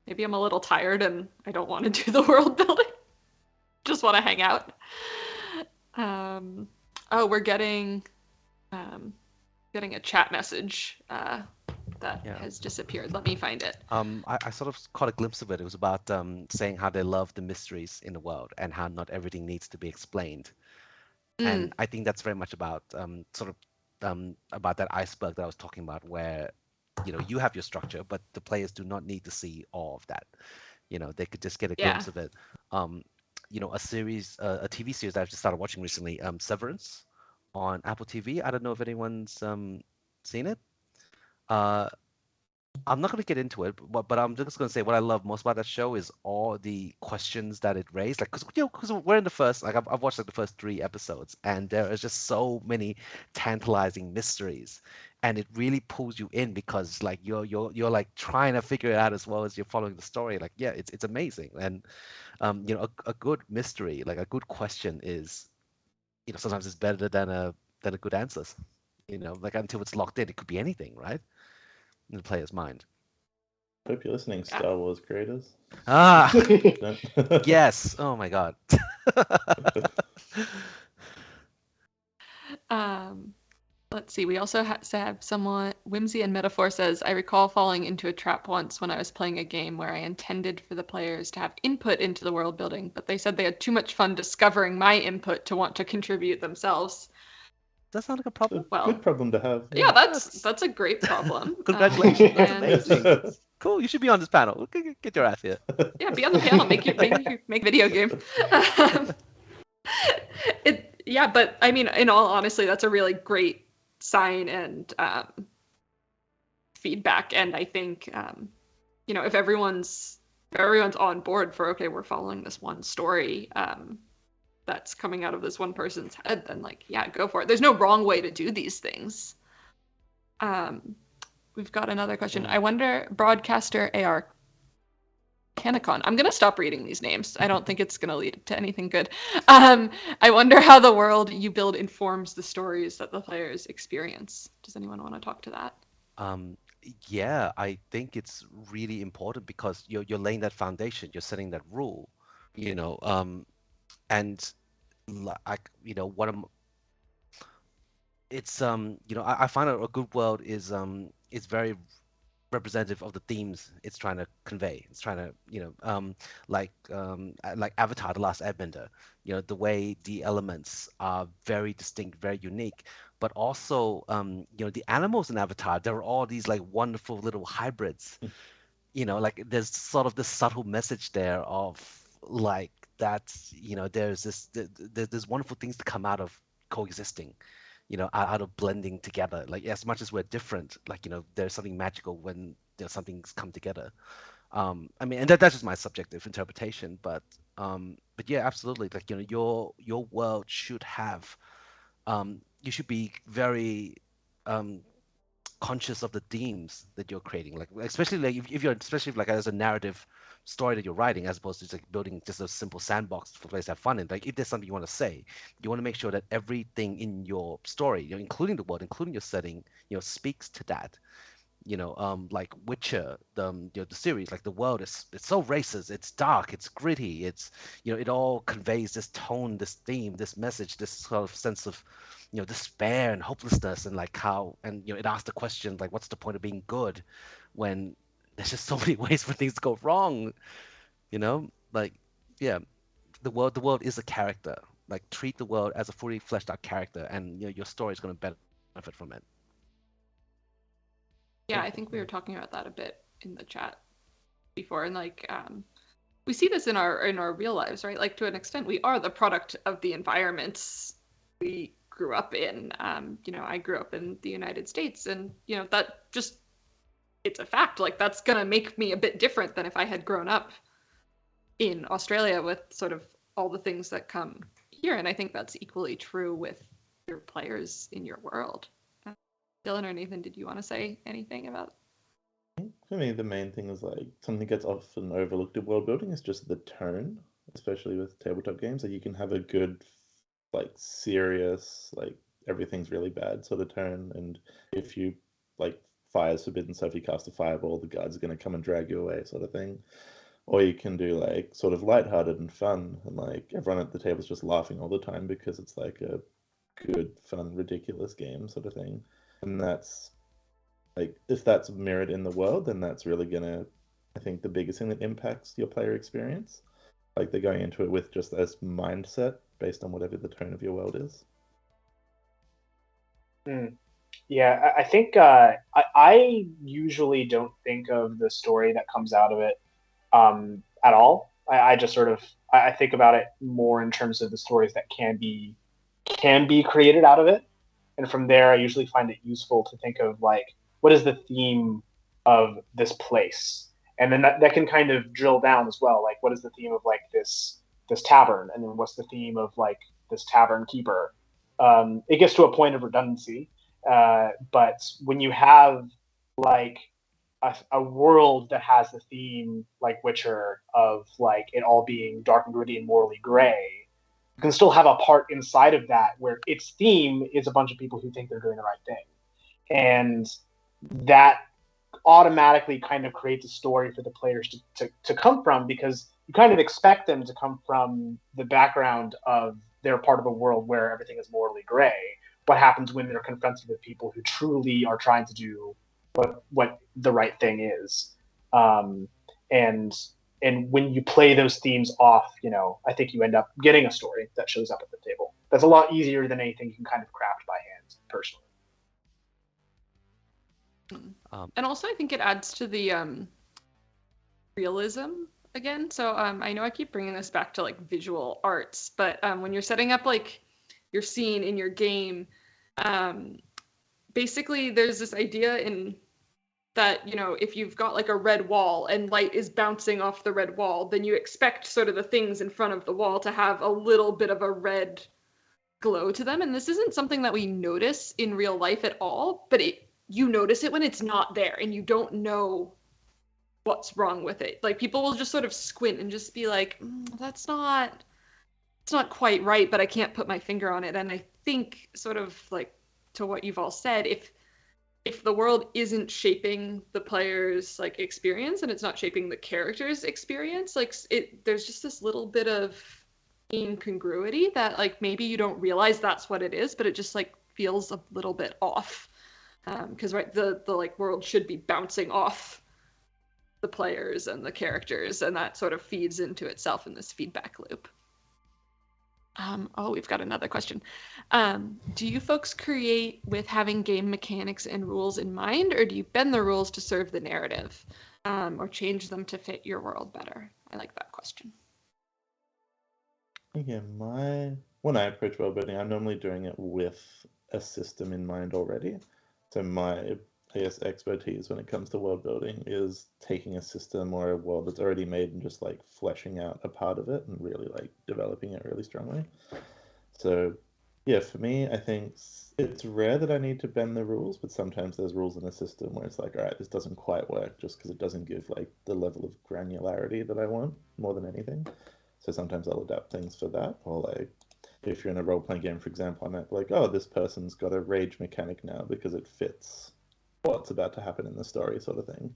Speaker 1: maybe I'm a little tired and I don't want to do the world building. Just want to hang out. Oh, we're getting a chat message that has disappeared. Let me find it.
Speaker 2: I sort of caught a glimpse of it. It was about saying how they love the mysteries in the world and how not everything needs to be explained. And I think that's very much about about that iceberg that I was talking about, where you know you have your structure, but the players do not need to see all of that. You know, they could just get a glimpse of it. You know, a TV series that I've just started watching recently, Severance, on Apple TV. I don't know if anyone's seen it. I'm not going to get into it, but I'm just going to say what I love most about that show is all the questions that it raised. Like, because we're in the first, like I've watched like the first 3 episodes, and there is just so many tantalizing mysteries, and it really pulls you in because like you're like trying to figure it out as well as you're following the story. Like, yeah, it's amazing, and you know, a good mystery, like a good question is, you know, sometimes it's better than a good answers. You know, like until it's locked in, it could be anything, right? In the player's mind.
Speaker 4: Hope you're listening, Star Wars creators.
Speaker 2: Ah,
Speaker 4: No?
Speaker 2: yes. Oh my God.
Speaker 1: Let's see. We also have someone, Whimsy and Metaphor says, I recall falling into a trap once when I was playing a game where I intended for the players to have input into the world building, but they said they had too much fun discovering my input to want to contribute themselves.
Speaker 2: That sounds like a problem.
Speaker 4: Well, good problem to have.
Speaker 1: Yeah, that's a great problem.
Speaker 2: Congratulations. That's
Speaker 1: and
Speaker 2: amazing. Cool. You should be on this panel. Get your ass here.
Speaker 1: Yeah, be on the panel. Make video game. But I mean, in all honesty, that's a really great sign and feedback. And I think you know, if everyone's on board for, okay, we're following this one story that's coming out of this one person's head, then like, yeah, go for it. There's no wrong way to do these things. We've got another question. I wonder, broadcaster AR Canicon. I'm gonna stop reading these names. I don't think it's gonna lead to anything good. I wonder how the world you build informs the stories that the players experience. Does anyone want to talk to that?
Speaker 2: Yeah, I think it's really important because you're laying that foundation, you're setting that rule, you know, and like, you know, it's you know, I find out a good world is very representative of the themes it's trying to convey. It's trying to, you know, like Avatar: The Last Airbender. You know, the way the elements are very distinct, very unique, but also, you know, the animals in Avatar. There are all these like wonderful little hybrids. You know, like there's sort of this subtle message there of like that. You know, there's wonderful things to come out of coexisting, you know, out of blending together. Like as much as we're different, like, you know, there's something magical when there's something's come together. I mean, and that's just my subjective interpretation, but yeah, absolutely. Like, you know, your world should have, you should be very conscious of the themes that you're creating, like especially like if you're especially like as a narrative story that you're writing, as opposed to just like building just a simple sandbox for players to have fun in. Like if there's something you want to say, you want to make sure that everything in your story, you know, including the world, including your setting, you know, speaks to that. You know, like Witcher, you know, the series, like the world is, it's so racist, it's dark, it's gritty, it's, you know, it all conveys this tone, this theme, this message, this sort of sense of, you know, despair and hopelessness, and like how, and you know, it asks the question like, what's the point of being good when there's just so many ways for things to go wrong, you know? Like, yeah, the world is a character. Like treat the world as a fully fleshed out character, and you know, your story is going to benefit from it.
Speaker 1: Yeah, I think we were talking about that a bit in the chat before, and like we see this in our real lives, right? Like to an extent, we are the product of the environments we grew up in. I grew up in the United States, and that just it's a fact. Like that's gonna make me a bit different than if I had grown up in Australia with sort of all the things that come here. And I think that's equally true with your players in your world. Dylan or Nathan, did you want to say anything about?
Speaker 4: For me, the main thing is like something that gets often overlooked in world building is just the tone, especially with tabletop games. Like you can have a good, like serious, like everything's really bad sort of tone, and if you like fire's forbidden, so if you cast a fireball, the guards are going to come and drag you away, sort of thing. Or you can do like sort of lighthearted and fun, and like everyone at the table's just laughing all the time because it's like a good, fun, ridiculous game sort of thing. And that's like if that's mirrored in the world, then that's really gonna, I think, the biggest thing that impacts your player experience. Like they're going into it with just this mindset based on whatever the tone of your world is.
Speaker 3: Yeah, I think I usually don't think of the story that comes out of it at all. I just sort of I think about it more in terms of the stories that can be created out of it, and from there I usually find it useful to think of like what is the theme of this place, and then that can kind of drill down as well. Like what is the theme of like this tavern, and then what's the theme of like this tavern keeper. It gets to a point of redundancy, but when you have like a world that has the theme like Witcher of like it all being dark and gritty and morally gray, you can still have a part inside of that where its theme is a bunch of people who think they're doing the right thing, and that automatically kind of creates a story for the players to come from, because you kind of expect them to come from the background of they're part of a world where everything is morally gray. What happens when they're confronted with people who truly are trying to do what the right thing is, and when you play those themes off, I think you end up getting a story that shows up at the table. That's a lot easier than anything you can kind of craft by hand, personally.
Speaker 1: And also, I think it adds to the realism again. So I know I keep bringing this back to like visual arts, but when you're setting up like your scene in your game, basically there's this idea in that, if you've got like a red wall and light is bouncing off the red wall, then you expect sort of the things in front of the wall to have a little bit of a red glow to them. And this isn't something that we notice in real life at all, but you notice it when it's not there and you don't know what's wrong with it. Like people will just sort of squint and just be like, it's not quite right, but I can't put my finger on it. And I think sort of like to what you've all said, if the world isn't shaping the player's like experience and it's not shaping the character's experience, like there's just this little bit of incongruity that like maybe you don't realize that's what it is, but it just like feels a little bit off. Because right, the like world should be bouncing off the players and the characters, and that sort of feeds into itself in this feedback loop. We've got another question. Do you folks create with having game mechanics and rules in mind, or do you bend the rules to serve the narrative, or change them to fit your world better? I like that question.
Speaker 4: Yeah, when I approach world building, I'm normally doing it with a system in mind already. So my, I guess, expertise when it comes to world building is taking a system or a world that's already made and just like fleshing out a part of it and really like developing it really strongly. So yeah, for me, I think it's rare that I need to bend the rules, but sometimes there's rules in a system where it's like, all right, this doesn't quite work just because it doesn't give like the level of granularity that I want more than anything. So sometimes I'll adapt things for that, or like if you're in a role-playing game, for example, I might be like, oh, this person's got a rage mechanic now because it fits what's about to happen in the story, sort of thing.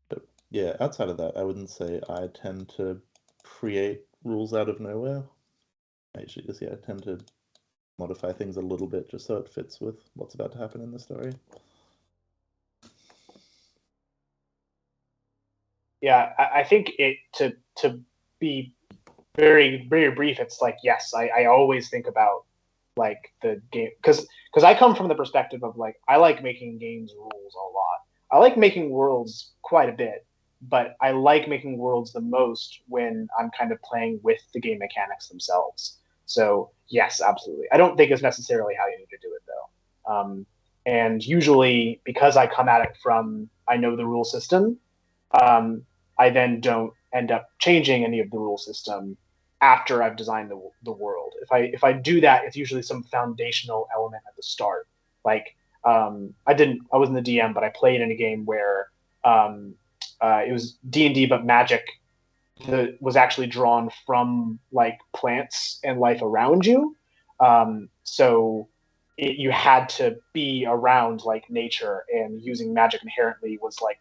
Speaker 4: But yeah, outside of that, I wouldn't say I tend to create rules out of nowhere. I usually just, tend to modify things a little bit just so it fits with what's about to happen in the story.
Speaker 3: Yeah, I think it to be very, very brief, it's like, yes, I always think about like the game, because I come from the perspective of like I like making games rules a lot. I like making worlds quite a bit, but I like making worlds the most when I'm kind of playing with the game mechanics themselves. So yes, absolutely. I don't think it's necessarily how you need to do it though. And usually, because I come at it from I know the rule system, um, I then don't end up changing any of the rule system after I've designed the world. If I do that, it's usually some foundational element at the start. Like I wasn't the DM, but I played in a game where um, it was D&D, but magic was actually drawn from like plants and life around you. So you had to be around like nature, and using magic inherently was like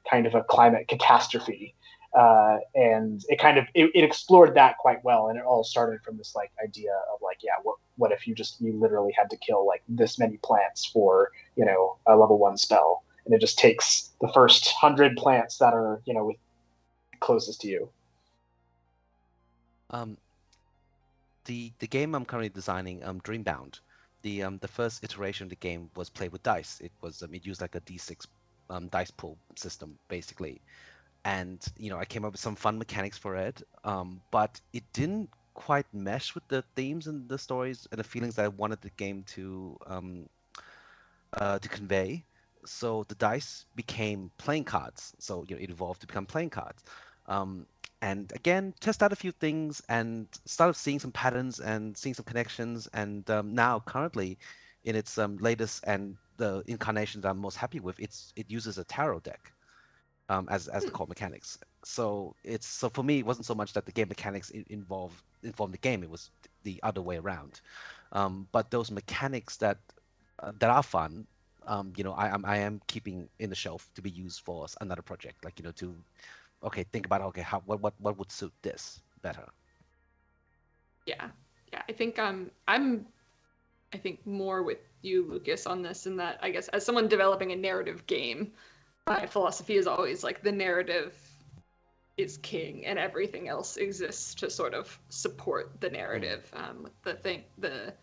Speaker 3: kind of a climate catastrophe. And it explored that quite well, and it all started from this like idea of like, yeah, what if you literally had to kill like this many plants for a level 1 spell, and it just takes the first 100 plants that are with closest to you.
Speaker 2: Um, the game I'm currently designing, Dreambound, the first iteration of the game was played with dice. It used like a D6 dice pool system basically, and I came up with some fun mechanics for it, but it didn't quite mesh with the themes and the stories and the feelings that I wanted the game to convey. So the dice became playing cards. So it evolved to become playing cards. Um, and again, test out a few things and started seeing some patterns and seeing some connections. And now, currently, in its latest and the incarnation that I'm most happy with, it uses a tarot deck as the core mechanics. So for me, it wasn't so much that the game mechanics informed the game; it was the other way around. But those mechanics that are fun, I am keeping in the shelf to be used for another project. Like to think about how what would suit this better.
Speaker 1: Yeah. Yeah. I think more with you, Lucas, on this, in that I guess as someone developing a narrative game, my philosophy is always like the narrative is king and everything else exists to sort of support the narrative, with the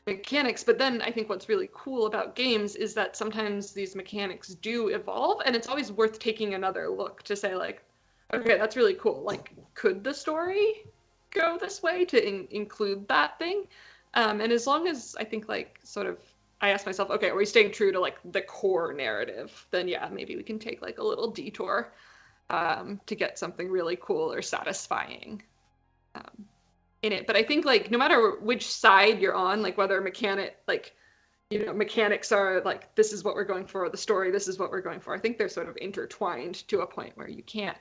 Speaker 1: mechanics. But then I think what's really cool about games is that sometimes these mechanics do evolve, and it's always worth taking another look to say like, okay, that's really cool. Like, could the story go this way to include that thing? And as long as I think like sort of I ask myself, okay, are we staying true to like the core narrative? Then yeah, maybe we can take like a little detour to get something really cool or satisfying in it. But I think like no matter which side you're on, like whether mechanics are like this is what we're going for, the story this is what we're going for. I think they're sort of intertwined to a point where you can't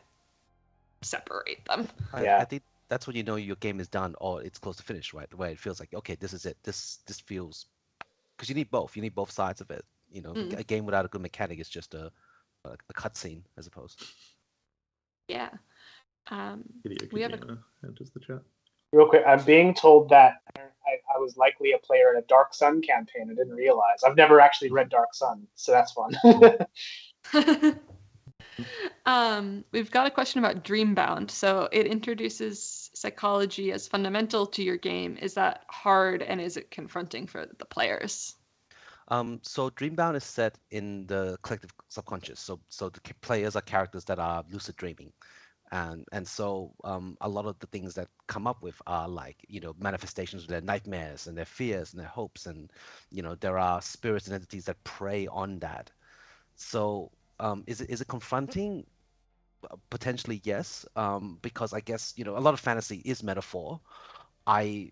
Speaker 1: separate them.
Speaker 3: Yeah.
Speaker 2: I think that's when you know your game is done or it's close to finish, right? Where it feels like, okay, this is it. This feels because you need both. You need both sides of it. A game without a good mechanic is just a cutscene, I suppose.
Speaker 1: Yeah.
Speaker 4: Hideo
Speaker 1: We have
Speaker 4: Kojima enters the chat.
Speaker 3: Real quick, I'm being told that I was likely a player in a Dark Sun campaign. I didn't realize. I've never actually read Dark Sun, so that's fun.
Speaker 1: We've got a question about Dreambound. So it introduces psychology as fundamental to your game. Is that hard, and is it confronting for the players?
Speaker 2: So Dreambound is set in the collective subconscious. So the players are characters that are lucid dreaming, and so a lot of the things that come up with are like manifestations of their nightmares and their fears and their hopes, and there are spirits and entities that prey on that. So is it confronting? Potentially yes, because I guess a lot of fantasy is metaphor. I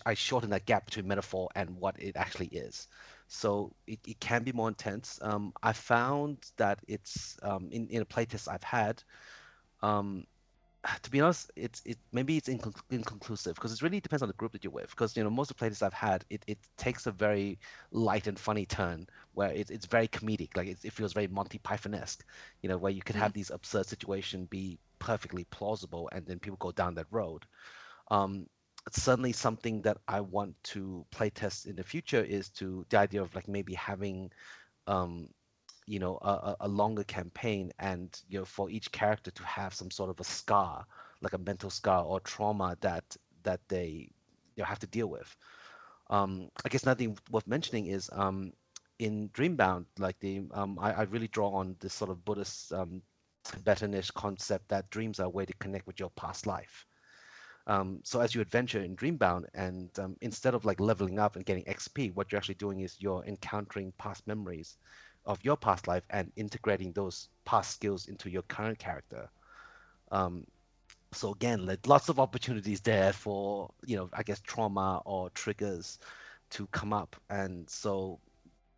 Speaker 2: I shorten that gap between metaphor and what it actually is. So it can be more intense. I found that it's in a playtest I've had. Um, to be honest, it maybe it's inconclusive because it really depends on the group that you're with. Because most of the playlists I've had, it takes a very light and funny turn where it's very comedic, like it feels very Monty Python-esque, where you could have these absurd situations be perfectly plausible, and then people go down that road. Um, Certainly something that I want to playtest in the future is to the idea of like maybe having um, a longer campaign, and for each character to have some sort of a scar, like a mental scar or trauma that they have to deal with. I guess nothing worth mentioning is in Dreambound, like I really draw on this sort of Buddhist better-niche concept that dreams are a way to connect with your past life. So as you adventure in Dreambound, and instead of like leveling up and getting XP, what you're actually doing is you're encountering past memories of your past life and integrating those past skills into your current character. Um, so again, like lots of opportunities there for, I guess trauma or triggers to come up. And so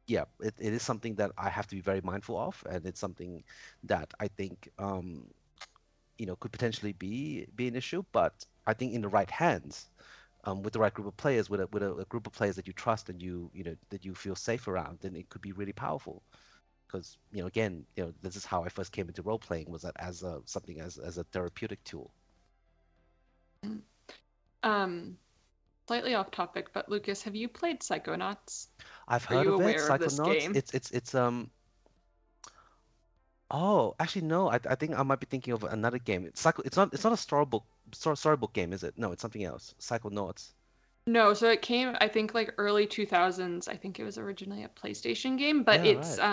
Speaker 2: yeah, it is something that I have to be very mindful of, and it's something that I think could potentially be an issue. But I think in the right hands, with the right group of players, with a group of players that you trust and that you feel safe around, then it could be really powerful. Because again, this is how I first came into role playing, was that as something as a therapeutic tool.
Speaker 1: Um, Slightly off topic, but Lucas, have you played Psychonauts?
Speaker 2: I've
Speaker 1: Are
Speaker 2: heard
Speaker 1: you
Speaker 2: of it,
Speaker 1: aware of this
Speaker 2: Psychonauts.
Speaker 1: game?
Speaker 2: It's Oh, actually no. I think I might be thinking of another game. It's not a storybook game, is it? No, it's something else. Psychonauts.
Speaker 1: No, so it came, I think, like early 2000s. I think it was originally a PlayStation game, but
Speaker 2: Yeah,
Speaker 1: it's
Speaker 2: right.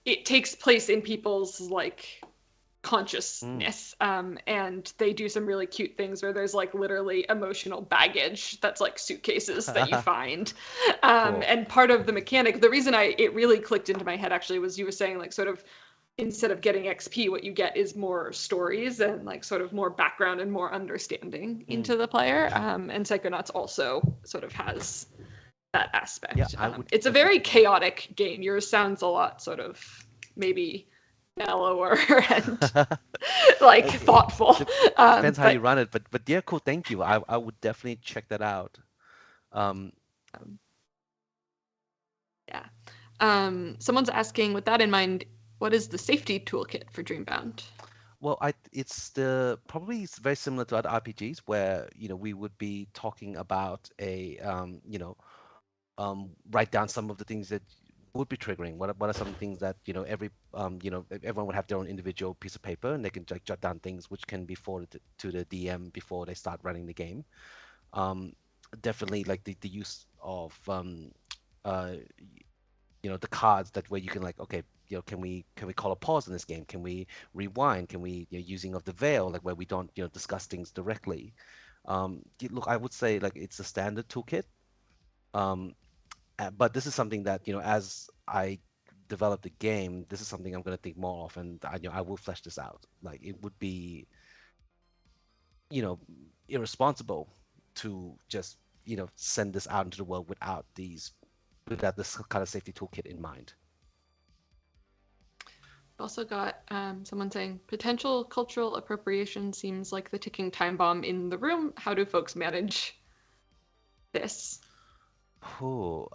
Speaker 1: it takes place in people's like
Speaker 2: Mm.
Speaker 1: consciousness, and they do some really cute things where there's like literally emotional baggage that's like suitcases that you find.
Speaker 2: Cool.
Speaker 1: And part of the mechanic, the reason it really clicked into my head actually was you were saying like sort of instead of getting XP, what you get is more stories and like sort of more background and more understanding
Speaker 2: Mm.
Speaker 1: into the player. And Psychonauts also sort of has that
Speaker 2: Yeah,
Speaker 1: aspect.
Speaker 2: I would
Speaker 1: It's a
Speaker 2: definitely
Speaker 1: very
Speaker 2: check it out.
Speaker 1: chaotic game. Yours sounds a lot sort of maybe mellower and like
Speaker 2: It
Speaker 1: thoughtful.
Speaker 2: depends how you
Speaker 1: But
Speaker 2: run it, but yeah, cool. Thank you. I would definitely check that out. Um,
Speaker 1: um, yeah. Someone's asking, with that in mind, what is the safety toolkit for Dreambound?
Speaker 2: well, it's the probably it's very similar to other RPGs where we would be talking about write down some of the things that would be triggering. What are some things that everyone would have their own individual piece of paper, and they can like jot down things which can be forwarded to the DM before they start running the game. Um, Definitely like the use of uh, the cards that where you can like, okay, can we call a pause in this game? Can we rewind? Can we using of the veil, like where we don't discuss things directly. Look, I would say like it's a standard toolkit. Um, but this is something that as I develop the game, this is something I'm going to think more of, and I will flesh this out. Like it would be you know irresponsible to just send this out into the world without this kind of safety toolkit in mind.
Speaker 1: Also got someone saying potential cultural appropriation seems like the ticking time bomb in the room. How do folks manage this?
Speaker 2: Oh,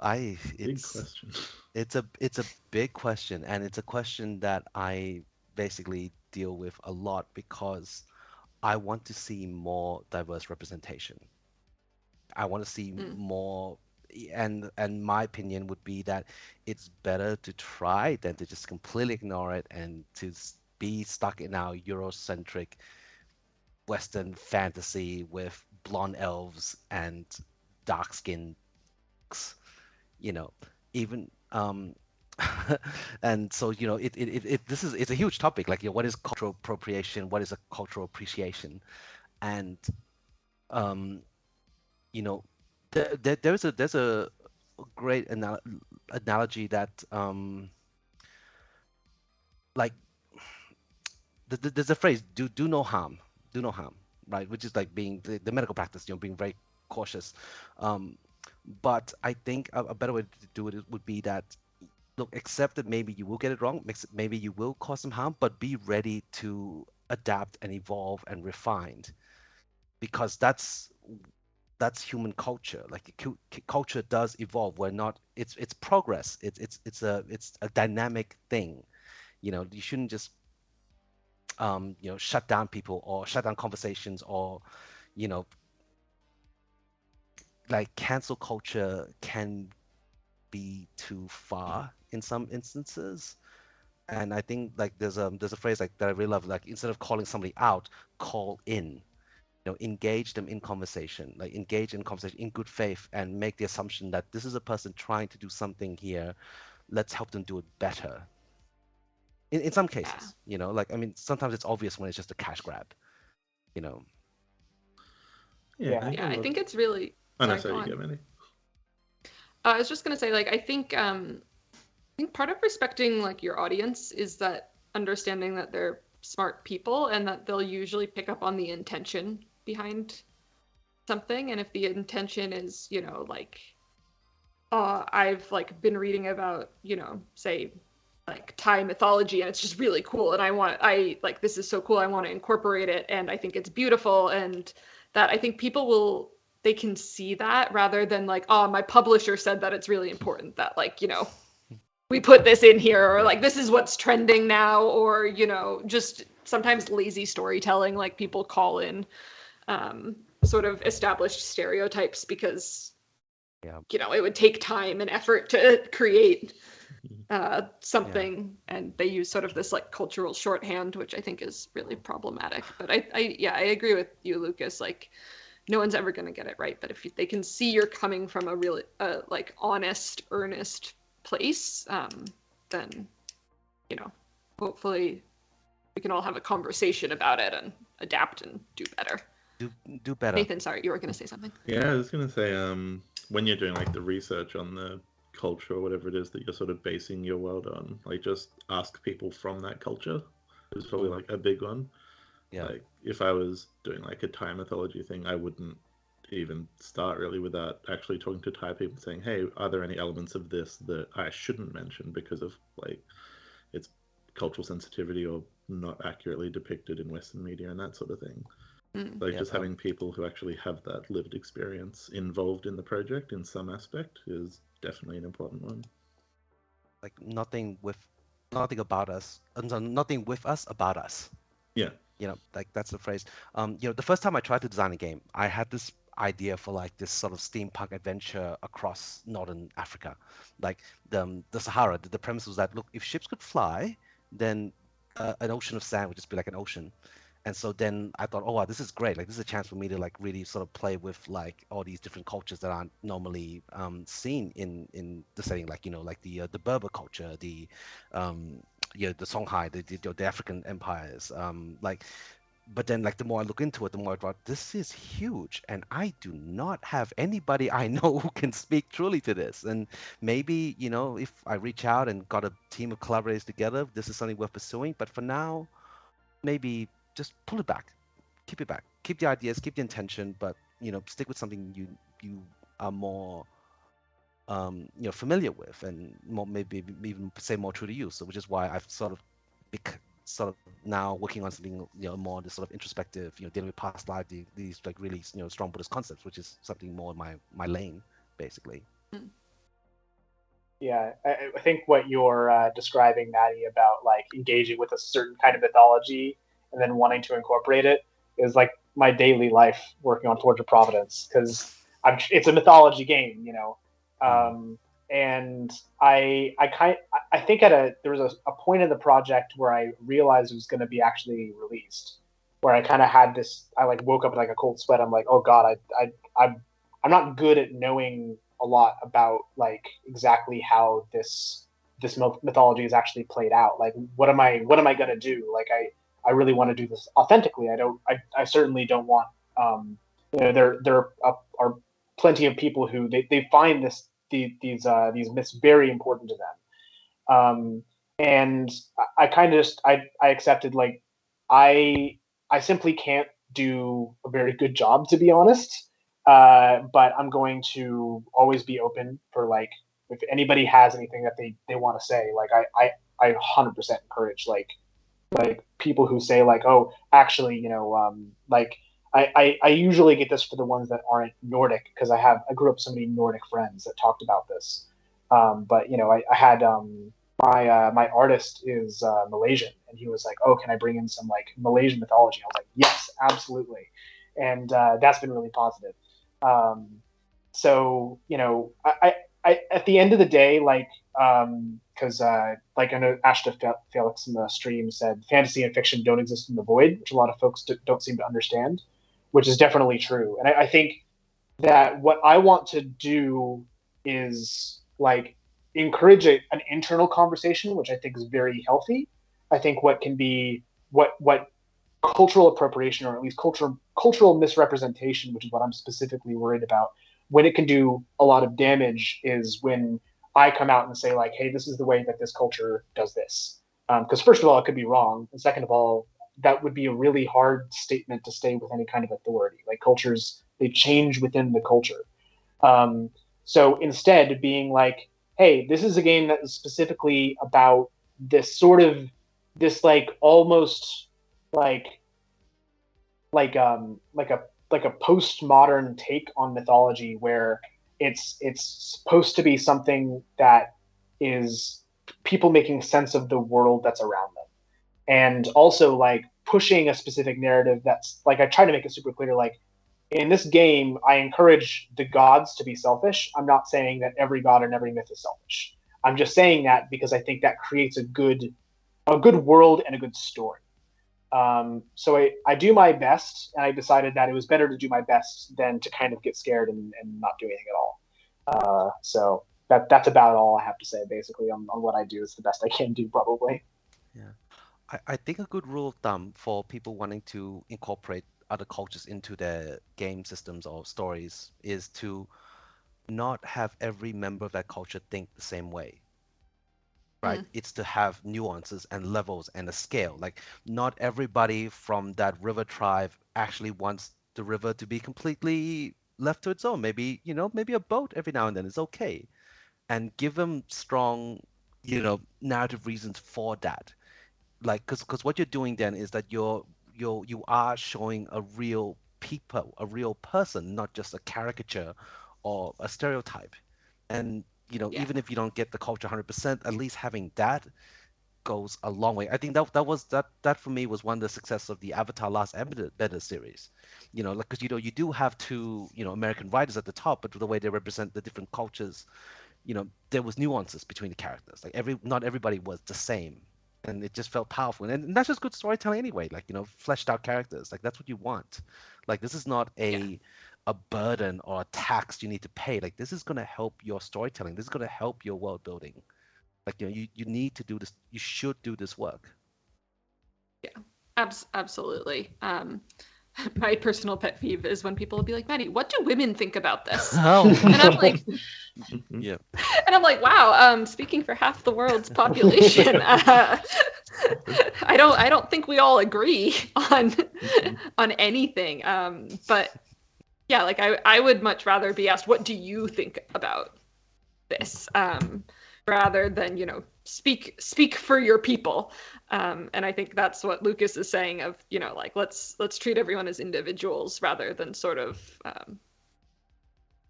Speaker 4: Big question.
Speaker 2: it's a big question, and it's a question that I basically deal with a lot because I want to see more diverse representation. I want to see
Speaker 1: Mm.
Speaker 2: more, and my opinion would be that it's better to try than to just completely ignore it and to be stuck in our Eurocentric Western fantasy with blonde elves and dark skinned, you know, even and so this is it's a huge topic. Like, what is cultural appropriation? What is a cultural appreciation? And um, you know, there's a great analogy that like there's a phrase, do no harm, do no harm, right? Which is like being the medical practice, being very cautious. Um, but I think a better way to do it would be that, look, accept that maybe you will get it wrong, maybe you will cause some harm, but be ready to adapt and evolve and refine, because that's human culture. Like culture does evolve. We're not. It's progress. It's a dynamic thing. You shouldn't just shut down people or shut down conversations or you know like cancel culture can be too far in some instances. And I think like there's a phrase like that I really love. Like, instead of calling somebody out, call in. Engage them in conversation, like engage in conversation in good faith, and make the assumption that this is a person trying to do something here. Let's help them do it better. In some
Speaker 1: Yeah.
Speaker 2: cases, like, I mean, sometimes it's obvious when it's just a cash grab, you know.
Speaker 4: Yeah,
Speaker 3: Yeah.
Speaker 1: I think it's really.
Speaker 4: Oh no,
Speaker 1: Sorry, go
Speaker 4: sorry, you
Speaker 1: on.
Speaker 4: go, Mandy.
Speaker 1: I was just gonna say, like, I think part of respecting like your audience is that understanding that they're smart people and that they'll usually pick up on the intention behind something. And if the intention is, like, I've like been reading about, say like Thai mythology and it's just really cool and I like this is so cool, I want to incorporate it and I think it's beautiful, and that I think people will they can see that rather than like, oh, my publisher said that it's really important that, like, we put this in here, or like this is what's trending now, or just sometimes lazy storytelling, like people call in sort of established stereotypes because
Speaker 2: Yeah.
Speaker 1: it would take time and effort to create something, and they use sort of this like cultural shorthand, which I think is really problematic. But I agree with you, Lucas. Like, no one's ever going to get it right, but if they can see you're coming from a really like honest, earnest place, then hopefully we can all have a conversation about it and adapt and do better.
Speaker 2: Do better.
Speaker 1: Nathan, sorry, you were going to say something.
Speaker 4: Yeah, I was gonna say, when you're doing like the research on the culture or whatever it is that you're sort of basing your world on, like just ask people from that culture is probably like a big one.
Speaker 2: Yeah.
Speaker 4: Like if I was doing like a Thai mythology thing, I wouldn't even start really without actually talking to Thai people saying, hey, are there any elements of this that I shouldn't mention because of like its cultural sensitivity or not accurately depicted in Western media and that sort of thing. Like
Speaker 2: Yeah,
Speaker 4: just having people who actually have that lived experience involved in the project in some aspect is definitely an important one.
Speaker 2: like nothing about us, nothing with us about us.
Speaker 4: Yeah.
Speaker 2: Like that's the phrase. The first time I tried to design a game, I had this idea for like this sort of steampunk adventure across northern Africa, like the Sahara. The premise was that, look, if ships could fly, then an ocean of sand would just be like an ocean. And so then I thought, oh wow, this is great. Like this is a chance for me to like really sort of play with like all these different cultures that aren't normally seen in the setting, like like the Berber culture, um, the Songhai, the African empires, like. But then, like, the more I look into it, the more I thought, this is huge, and I do not have anybody I know who can speak truly to this. And maybe, if I reach out and got a team of collaborators together, this is something worth pursuing. But for now, maybe just pull it back, keep it back, keep the ideas, keep the intention, but stick with something you are more familiar with, and more, maybe even say more true to you. So which is why I've sort of sort of now working on something more this sort of introspective, dealing with past life, these like really strong Buddhist concepts, which is something more in my lane, basically.
Speaker 3: Yeah, I think what you're describing, Maddie, about like engaging with a certain kind of mythology and then wanting to incorporate it is like my daily life working on Forge of Providence, because it's a mythology game,
Speaker 2: Mm.
Speaker 3: and I think there was a point in the project where I realized it was going to be actually released, where I kind of had this, I like woke up in like a cold sweat. I'm like, oh God, I'm not good at knowing a lot about like exactly how this mythology is actually played out. Like, what am I gonna do? Like, I really want to do this authentically. I certainly don't want there are plenty of people who they find these myths very important to them. And I kind of just I accepted, like, I I simply can't do a very good job, to be honest. But I'm going to always be open for, like, if anybody has anything that they want to say. Like, I 100% encourage like people who say like, oh, actually, like I usually get this for the ones that aren't Nordic, because I grew up with so many Nordic friends that talked about this. But I had my artist is Malaysian, and he was like, "Oh, can I bring in some like Malaysian mythology?" I was like, "Yes, absolutely," and that's been really positive. Um, so I at the end of the day, like, because like I know Ashta Felix in the stream said, fantasy and fiction don't exist in the void, which a lot of folks don't seem to understand, which is definitely true. And I think that what I want to do is like encourage an internal conversation, which I think is very healthy, I think what can be what cultural appropriation, or at least cultural misrepresentation, which is what I'm specifically worried about, when it can do a lot of damage is when I come out and say like, hey, this is the way that this culture does this. Because first of all, it could be wrong, and second of all, that would be a really hard statement to stay with any kind of authority. Like cultures, they change within the culture. Um, so instead, being like, hey, this is a game that is specifically about this sort of this like almost like like a postmodern take on mythology where it's supposed to be something that is people making sense of the world that's around them, and also like pushing a specific narrative that's like I try to make it super clear, like in this game I encourage the gods to be selfish. I'm not saying that every god and every myth is selfish. I'm just saying that because I think that creates a good world and a good story. So I do my best, and I decided that it was better to do my best than to kind of get scared and not do anything at all. So that's about all I have to say, basically, on what I do. It's the best I can do, probably.
Speaker 2: Yeah. I think a good rule of thumb for people wanting to incorporate other cultures into their game systems or stories is to not have every member of that culture think the same way, right? It's to have nuances and levels and a scale. Like, not everybody from that river tribe actually wants the river to be completely left to its own. Maybe, maybe a boat every now and then is okay. And give them strong, narrative reasons for that. Like, because what you're doing then is that you are showing a real people, a real person, not just a caricature or a stereotype. And
Speaker 1: Yeah.
Speaker 2: even if you don't get the culture 100%, at least having that goes a long way. I think that for me was one of the success of the Avatar Last Airbender series. Like, because you do have two American writers at the top, but the way they represent the different cultures, there was nuances between the characters. Like, not everybody was the same, and it just felt powerful. And that's just good storytelling anyway. Like, fleshed out characters. Like, that's what you want. Like, this is not
Speaker 1: Yeah.
Speaker 2: a burden or a tax you need to pay. Like, this is going to help your storytelling. This is going to help your world building. Like, you need to do this. You should do this work.
Speaker 1: Yeah. Absolutely. My personal pet peeve is when people will be like, Maddie, what do women think about this?
Speaker 2: Oh,
Speaker 1: And I'm like,
Speaker 2: yeah.
Speaker 1: and I'm like, wow, speaking for half the world's population, I don't think we all agree on anything. But yeah, like I would much rather be asked, what do you think about this? Rather than, speak for your people. And I think that's what Lucas is saying of, like, let's treat everyone as individuals rather than sort of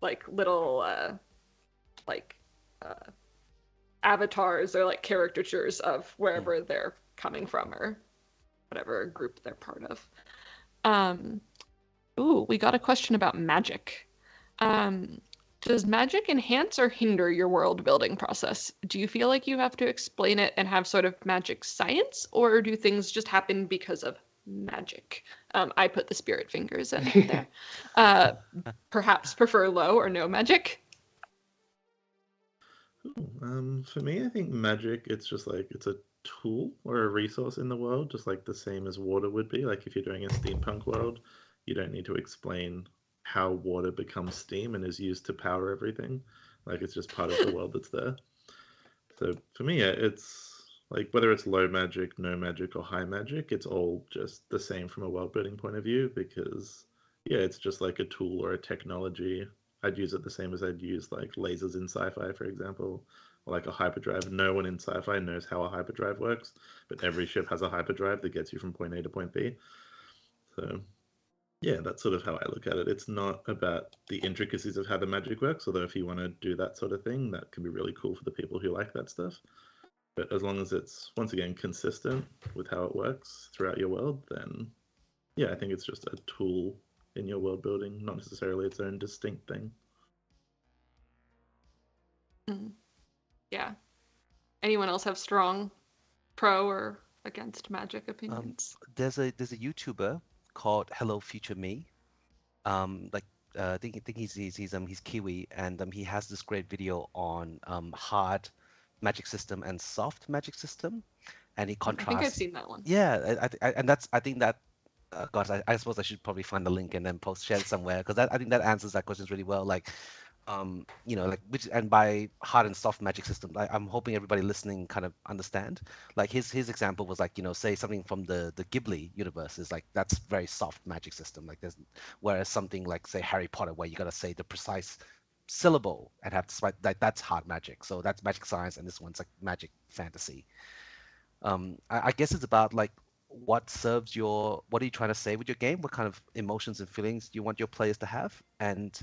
Speaker 1: like little like avatars or like caricatures of wherever they're coming from or whatever group they're part of. Ooh, we got a question about magic. Does magic enhance or hinder your world building process? Do you feel like you have to explain it and have sort of magic science, or do things just happen because of magic? I put the spirit fingers in there. Perhaps prefer low or no magic?
Speaker 4: For me, I think magic, it's just like it's a tool or a resource in the world, just like the same as water would be. Like if you're doing a steampunk world, you don't need to explain how water becomes steam and is used to power everything. Like it's just part of the world that's there. So for me, yeah, it's like whether it's low magic, no magic, or high magic, it's all just the same from a world building point of view because, yeah, it's just like a tool or a technology. I'd use it the same as I'd use like lasers in sci-fi, for example, or like a hyperdrive. No one in sci-fi knows how a hyperdrive works, but every ship has a hyperdrive that gets you from point A to point B. So yeah, that's sort of how I look at it. It's not about the intricacies of how the magic works, although if you want to do that sort of thing, that can be really cool for the people who like that stuff. But as long as it's, once again, consistent with how it works throughout your world, then yeah, I think it's just a tool in your world building, not necessarily its own distinct thing.
Speaker 1: Yeah. Anyone else have strong pro or against magic opinions?
Speaker 2: There's a YouTuber called Hello Future Me. Like I think he's Kiwi, and he has this great video on hard magic system and soft magic system. and he
Speaker 1: I think I've
Speaker 2: contrasts.
Speaker 1: seen that one.
Speaker 2: Yeah, and I think that. Gosh, I suppose I should probably find the link and then share it somewhere because I think that answers that question really well. Like, like which and by hard and soft magic systems, I'm hoping everybody listening kind of understand. Like his example was like, say something from the Ghibli universe is like that's very soft magic system. Like whereas something like say Harry Potter where you gotta say the precise syllable and have to like that's hard magic. So that's magic science, and this one's like magic fantasy. I guess it's about like what are you trying to say with your game? What kind of emotions and feelings do you want your players to have? And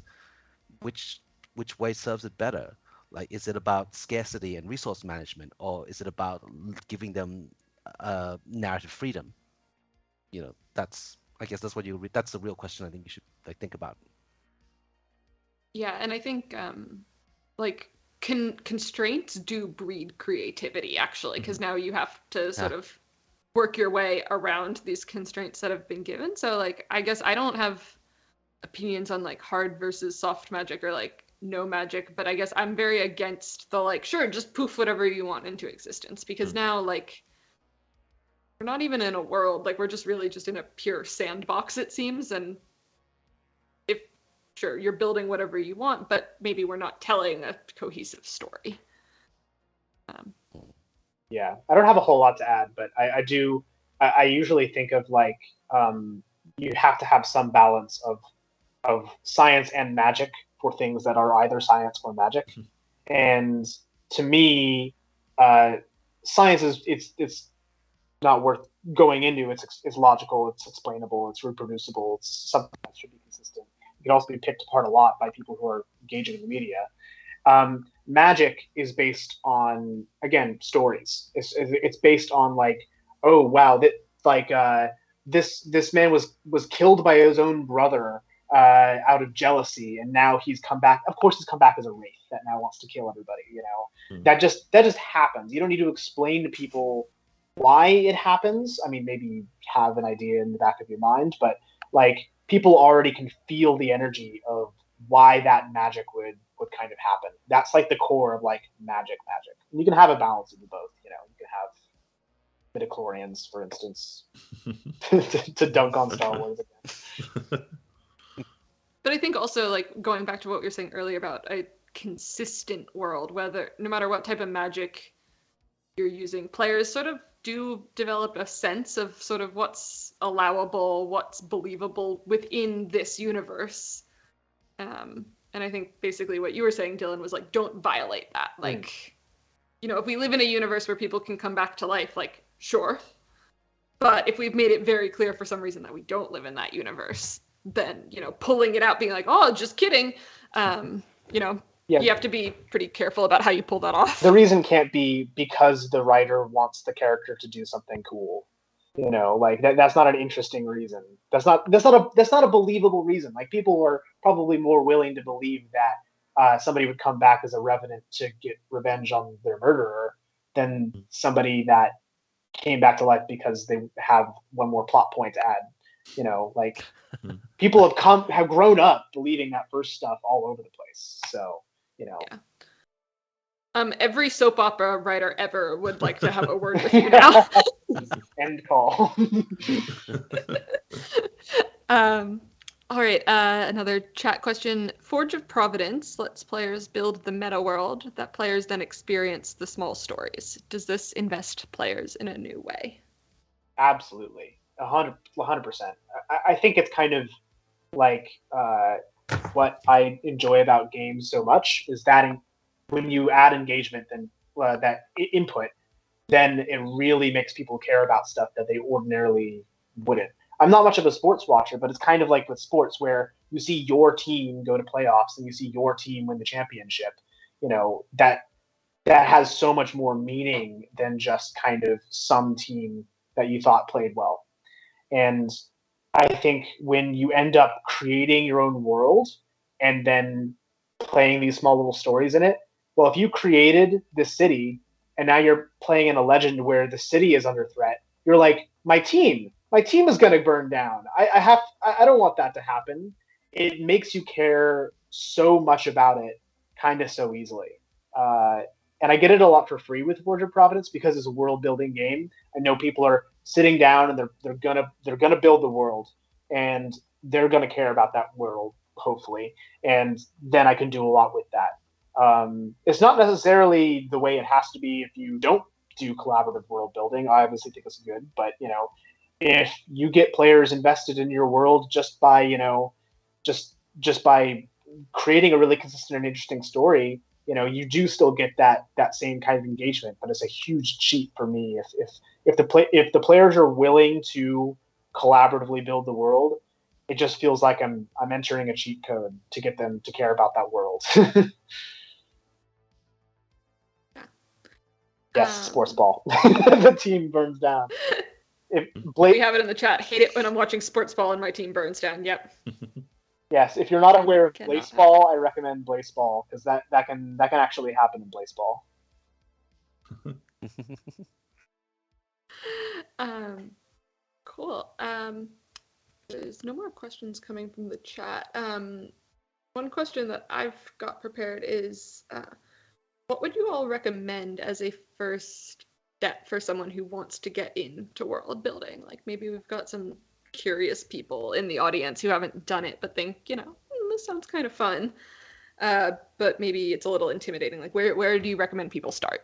Speaker 2: which which way serves it better? Like, is it about scarcity and resource management, or is it about giving them narrative freedom? I guess that's what that's the real question I think you should like think about.
Speaker 1: Yeah, and I think like constraints do breed creativity actually, because now you have to sort
Speaker 2: Yeah.
Speaker 1: of work your way around these constraints that have been given. So like I guess I don't have opinions on like hard versus soft magic or like no magic, but I guess I'm very against the like sure just poof whatever you want into existence, because now like we're not even in a world, like we're just really just in a pure sandbox it seems, and if sure you're building whatever you want, but maybe we're not telling a cohesive story.
Speaker 3: Yeah, I don't have a whole lot to add, but I do. I usually think of like you have to have some balance of science and magic for things that are either science or magic. And to me, science is it's not worth going into. It's logical, it's explainable, it's reproducible. It's something that should be consistent. It can also be picked apart a lot by people who are engaging in the media. Magic is based on again stories. It's based on like, oh wow, that like this man was killed by his own brother out of jealousy, and now he's come back. Of course, he's come back as a wraith that now wants to kill everybody. That just happens. You don't need to explain to people why it happens. I mean, maybe you have an idea in the back of your mind, but like people already can feel the energy of why that magic would kind of happen. That's like the core of like magic. And you can have a balance of the both. You can have midichlorians, for instance, to dunk on Star Wars again.
Speaker 1: But I think also like going back to what we were saying earlier about a consistent world, whether no matter what type of magic you're using, players sort of do develop a sense of sort of what's allowable, what's believable within this universe. And I think basically what you were saying, Dylan, was like, don't violate that. Like, if we live in a universe where people can come back to life, like, sure. But if we've made it very clear for some reason that we don't live in that universe, then, pulling it out, being like, oh, just kidding, you have to be pretty careful about how you pull that off.
Speaker 3: The reason can't be because the writer wants the character to do something cool. Like that's not an interesting reason. That's not a believable reason. Like people are probably more willing to believe that somebody would come back as a revenant to get revenge on their murderer than somebody that came back to life because they have one more plot point to add. Like people have grown up believing that first stuff all over the place. So
Speaker 1: Yeah. Every soap opera writer ever would like to have a word with you now.
Speaker 3: End call.
Speaker 1: All right, another chat question. Forge of Providence lets players build the meta world that players then experience the small stories. Does this invest players in a new way?
Speaker 3: Absolutely. 100%. I think it's kind of like what I enjoy about games so much is that when you add engagement and that input, then it really makes people care about stuff that they ordinarily wouldn't. I'm not much of a sports watcher, but it's kind of like with sports where you see your team go to playoffs and you see your team win the championship. That has so much more meaning than just kind of some team that you thought played well. And I think when you end up creating your own world and then playing these small little stories in it, well, if you created this city and now you're playing in a legend where the city is under threat, you're like, my team is going to burn down. I don't want that to happen. It makes you care so much about it kind of so easily. And I get it a lot for free with Forge of Providence because it's a world building game. I know people are sitting down and they're gonna build the world, and they're gonna care about that world, hopefully, and then I can do a lot with that. It's not necessarily the way it has to be if you don't do collaborative world building. I obviously think it's good, but if you get players invested in your world just by just by creating a really consistent and interesting story, you do still get that same kind of engagement. But it's a huge cheat for me if the players are willing to collaboratively build the world. It just feels like I'm entering a cheat code to get them to care about that world. Yes, sports ball. The team burns down.
Speaker 1: We have it in the chat. Hate it when I'm watching sports ball and my team burns down. Yep.
Speaker 3: Yes, if you're not aware of Blaseball, I recommend Blaseball because that can actually happen in Blaseball.
Speaker 1: Cool. There's no more questions coming from the chat. One question that I've got prepared is, what would you all recommend as a first step for someone who wants to get into world building? Like maybe we've got some curious people in the audience who haven't done it but think, this sounds kind of fun. But maybe it's a little intimidating. Like where do you recommend people start?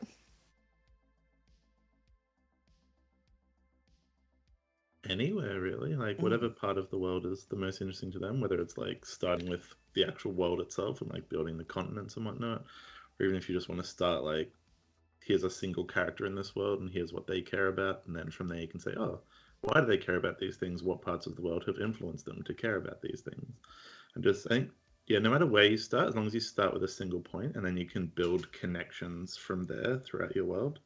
Speaker 4: Anywhere really, like whatever part of the world is the most interesting to them, whether it's like starting with the actual world itself and like building the continents and whatnot, or even if you just want to start like, here's a single character in this world and here's what they care about, and then from there you can say, oh, why do they care about these things? What parts of the world have influenced them to care about these things? And just think, no matter where you start, as long as you start with a single point and then you can build connections from there throughout your world,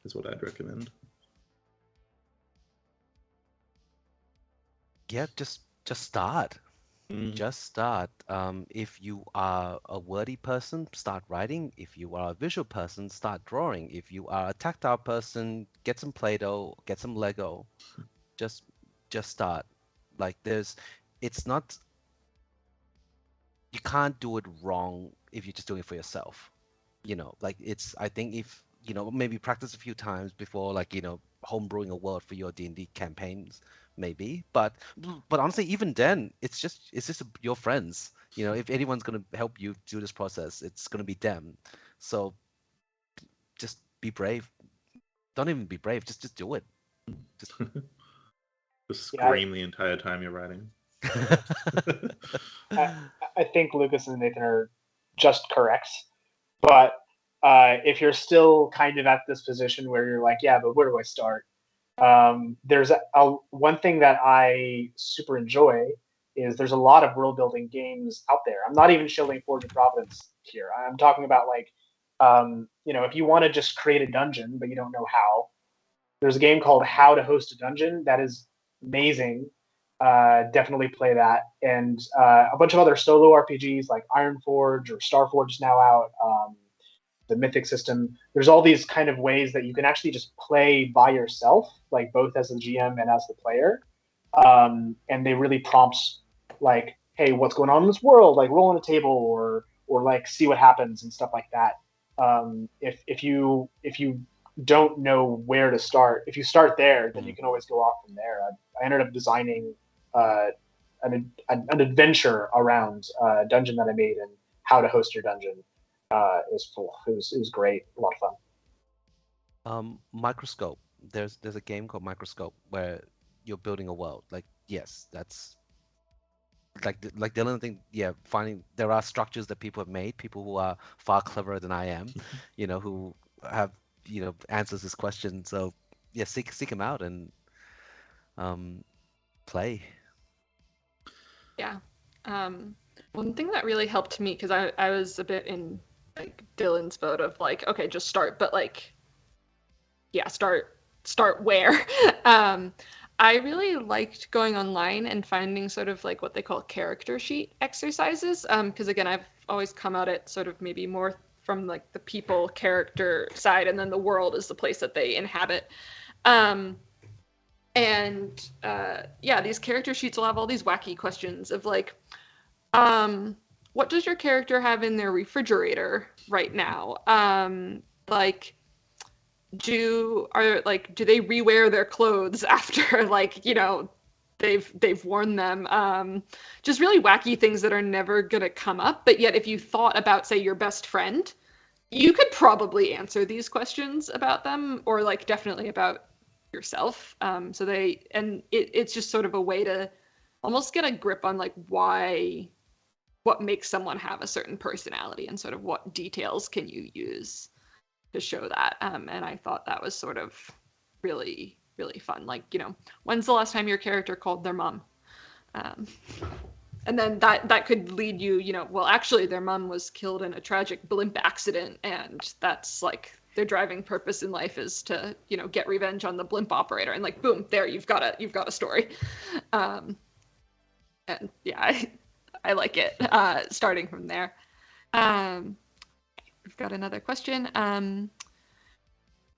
Speaker 4: is what I'd recommend.
Speaker 2: Yeah, just start. Just start. If you are a wordy person, start writing. If you are a visual person, start drawing. If you are a tactile person, get some Play-Doh, get some Lego. Just start. Like it's not, you can't do it wrong if you're just doing it for yourself. Like I think if, maybe practice a few times before, like, homebrewing a world for your D&D campaigns, maybe. But honestly, even then, it's just your friends. If anyone's gonna help you do this process, it's gonna be them. So just be brave. Don't even be brave. Just do it.
Speaker 4: Just scream the entire time you're writing.
Speaker 3: I think Lucas and Nathan are just correct, but if you're still kind of at this position where you're like, yeah, but where do I start? There's one thing that I super enjoy is there's a lot of world building games out there. I'm not even shilling Forge of Providence here. I'm talking about like, if you want to just create a dungeon but you don't know how, there's a game called How to Host a Dungeon that is amazing. Definitely play that, and a bunch of other solo RPGs like Ironforge or Starforge is now out. The Mythic system. There's all these kind of ways that you can actually just play by yourself, like both as the GM and as the player. And they really prompt like, hey, what's going on in this world? Like roll on a table or like see what happens and stuff like that. If you don't know where to start, if you start there, then you can always go off from there. I ended up designing an adventure around a dungeon that I made and how to host your dungeon. It was great, a lot of
Speaker 2: fun. Microscope. There's a game called Microscope where you're building a world. Like, yes, that's like the only thing. Yeah, finding there are structures that people have made. People who are far cleverer than I am, who have answers this question. So yeah, seek them out and play.
Speaker 1: Yeah. One thing that really helped me, because I was a bit in like Dylan's boat of like, okay, just start, but like, yeah, start where? I really liked going online and finding sort of like what they call character sheet exercises. Because again, I've always come at it sort of maybe more from like the people character side, and then the world is the place that they inhabit. Yeah, these character sheets will have all these wacky questions of like, what does your character have in their refrigerator right now? like do they rewear their clothes after like, you know, they've worn them? Just really wacky things that are never gonna come up, but yet if you thought about, say, your best friend, you could probably answer these questions about them, or like definitely about yourself. It's just sort of a way to almost get a grip on like what makes someone have a certain personality, and sort of what details can you use to show that. And I thought that was sort of really, really fun. Like, you know, when's the last time your character called their mom? Um, and then that could lead you, you know, well, actually their mom was killed in a tragic blimp accident, and that's like their driving purpose in life is to, you know, get revenge on the blimp operator, and like boom, there you've got a story. And yeah, I like it. Starting from there. We've got another question.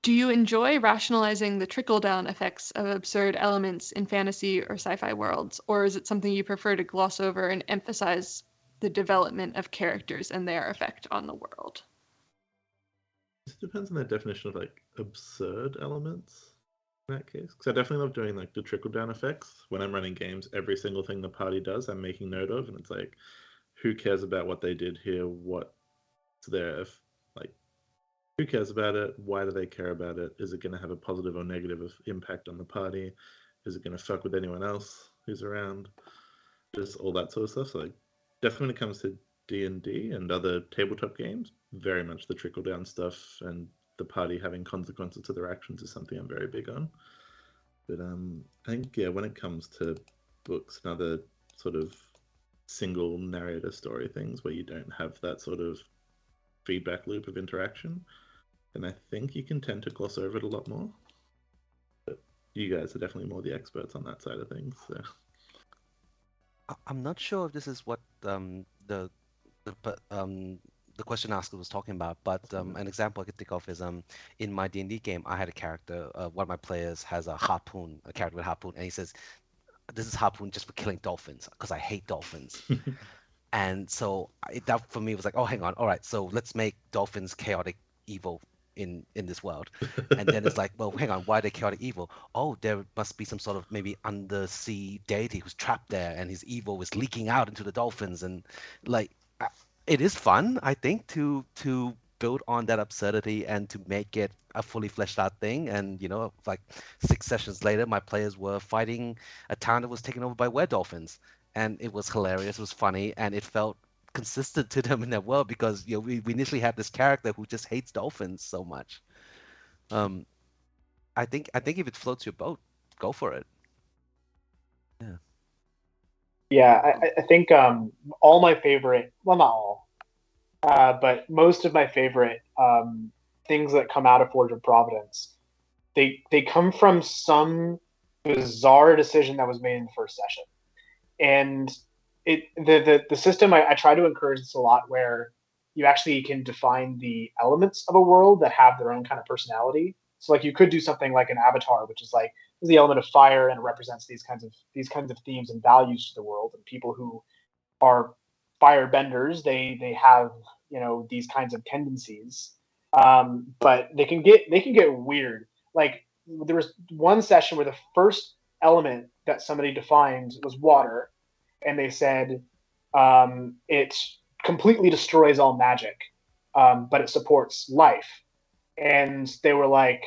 Speaker 1: Do you enjoy rationalizing the trickle-down effects of absurd elements in fantasy or sci-fi worlds, or is it something you prefer to gloss over and emphasize the development of characters and their effect on the world?
Speaker 4: It depends on the definition of like absurd elements in that case. Because I definitely love doing like the trickle-down effects. When I'm running games, every single thing the party does, I'm making note of, and it's like, who cares about what they did here? What's their like? Who cares about it? Why do they care about it? Is it going to have a positive or negative impact on the party? Is it going to fuck with anyone else who's around? Just all that sort of stuff. So like, definitely when it comes to D&D and other tabletop games, very much the trickle down stuff and the party having consequences to their actions is something I'm very big on. But I think when it comes to books and other sort of single narrator story things where you don't have that sort of feedback loop of interaction, then I think you can tend to gloss over it a lot more. But you guys are definitely more the experts on that side of things. So.
Speaker 2: I'm not sure if this is what the question asker was talking about, but an example I could think of is in my D&D game, I had a character. One of my players has a character with a harpoon, and he says, "This is harpoon just for killing dolphins because I hate dolphins." And so that for me was like, oh, hang on, all right, so let's make dolphins chaotic evil in this world. And then it's like, well, hang on, why are they chaotic evil? Oh, there must be some sort of maybe undersea deity who's trapped there, and his evil is leaking out into the dolphins. And like, it is fun, I think, to build on that absurdity and to make it a fully fleshed out thing. And you know, like 6 sessions later, my players were fighting a town that was taken over by were-dolphins, and it was hilarious, it was funny, and it felt consistent to them in their world, because you know, we initially had this character who just hates dolphins so much. I think if it floats your boat, go for it.
Speaker 3: Yeah, I think all my favorite, well, not all, but most of my favorite things that come out of Forge of Providence, they come from some bizarre decision that was made in the first session. And the system, I try to encourage this a lot, where you actually can define the elements of a world that have their own kind of personality. So like you could do something like an avatar, which is like, is the element of fire, and it represents these kinds of themes and values to the world. And people who are firebenders, they have, you know, these kinds of tendencies, but they can get weird. Like there was one session where the first element that somebody defined was water, and they said it completely destroys all magic, but it supports life. And they were like,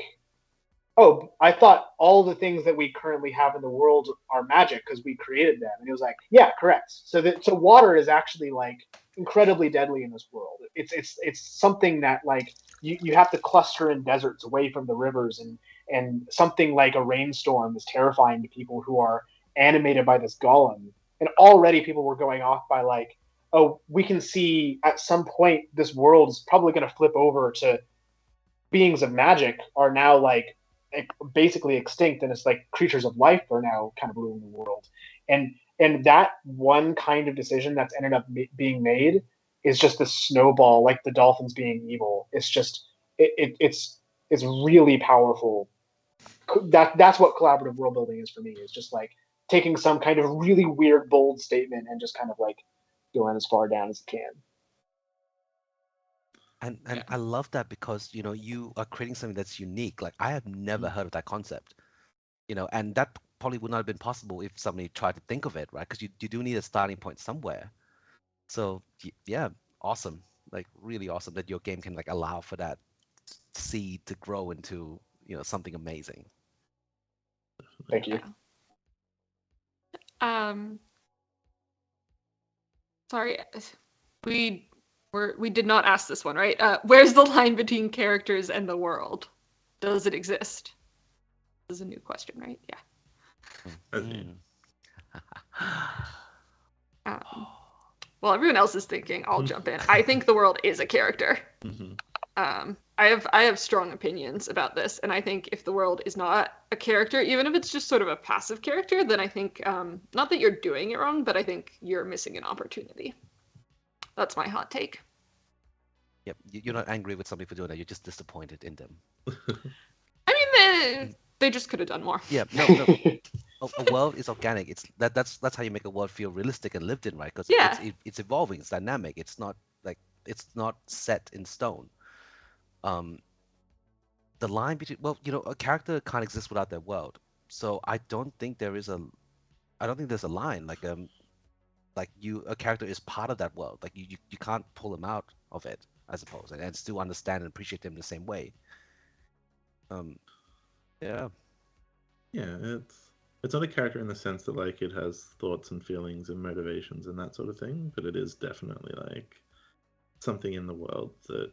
Speaker 3: oh, I thought all the things that we currently have in the world are magic because we created them. And he was like, yeah, correct. So water is actually like incredibly deadly in this world. It's something that like you have to cluster in deserts away from the rivers, and something like a rainstorm is terrifying to people who are animated by this golem. And already people were going off by like, oh, we can see at some point this world is probably going to flip over to beings of magic are now like basically extinct, and it's like creatures of life are now kind of ruling the world. And that one kind of decision that's ended up being made is just the snowball, like the dolphins being evil. It's just it's really powerful. That's what collaborative world building is for me, is just like taking some kind of really weird bold statement and just kind of like going as far down as it can.
Speaker 2: And
Speaker 1: Yeah.
Speaker 2: I love that because you are creating something that's unique. Like I have never heard of that concept. And that probably would not have been possible if somebody tried to think of it, right? Because you do need a starting point somewhere. So yeah, awesome. Like really awesome that your game can like allow for that seed to grow into something amazing.
Speaker 3: Thank you.
Speaker 1: Yeah. Um, sorry, we did not ask this one, right? Where's the line between characters and the world? Does it exist? This is a new question, right? Yeah.
Speaker 4: Okay.
Speaker 1: Um, well, everyone else is thinking. I'll jump in. I think the world is a character.
Speaker 4: Mhm.
Speaker 1: I have strong opinions about this, and I think if the world is not a character, even if it's just sort of a passive character, then I think not that you're doing it wrong, but I think you're missing an opportunity. That's my hot take.
Speaker 2: Yep, you're not angry with somebody for doing that. You're just disappointed in them.
Speaker 1: I mean, they just could have done more.
Speaker 2: Yeah, no. A world is organic. That's how you make a world feel realistic and lived in, right? Because
Speaker 1: Yeah.
Speaker 2: it's evolving, it's dynamic. It's not set in stone. Um, the line between a character can't exist without their world. So I don't think there's a line like a character is part of that world. Like you can't pull them out of it, I suppose, and still understand and appreciate them the same way. Yeah.
Speaker 4: Yeah, it's not a character in the sense that like it has thoughts and feelings and motivations and that sort of thing, but it is definitely like something in the world that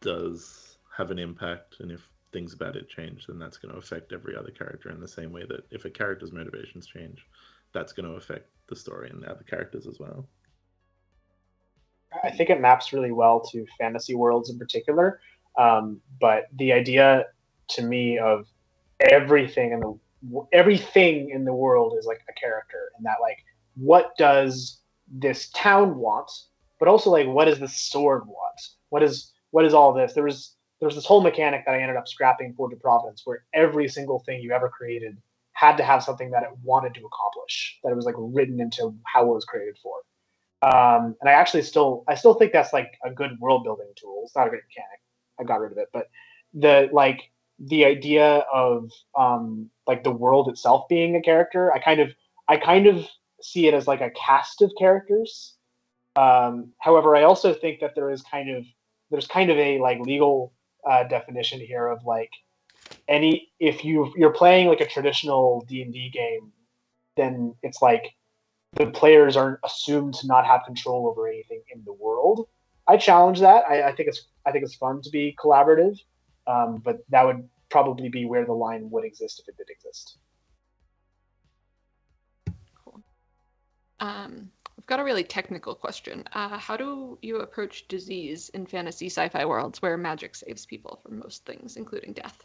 Speaker 4: does have an impact, and if things about it change, then that's going to affect every other character in the same way that if a character's motivations change, that's going to affect the story and the other characters as well.
Speaker 3: I think it maps really well to fantasy worlds in particular. But the idea to me of everything in the world is like a character, and that like what does this town want, but also like what does the sword want? What is all this? There was this whole mechanic that I ended up scrapping for the Providence, where every single thing you ever created had to have something that it wanted to accomplish, that it was like written into how it was created for. And I still think that's like a good world building tool. It's not a great mechanic. I got rid of it, but the idea of like the world itself being a character, I kind of see it as like a cast of characters. However, I also think that there's kind of a like legal definition here of like any if you're playing like a traditional D&D game, then it's like the players are assumed to not have control over anything in the world. I challenge that. I think it's fun to be collaborative, but that would probably be where the line would exist if it did exist.
Speaker 1: Cool. We've got a really technical question. How do you approach disease in fantasy sci-fi worlds where magic saves people from most things, including death?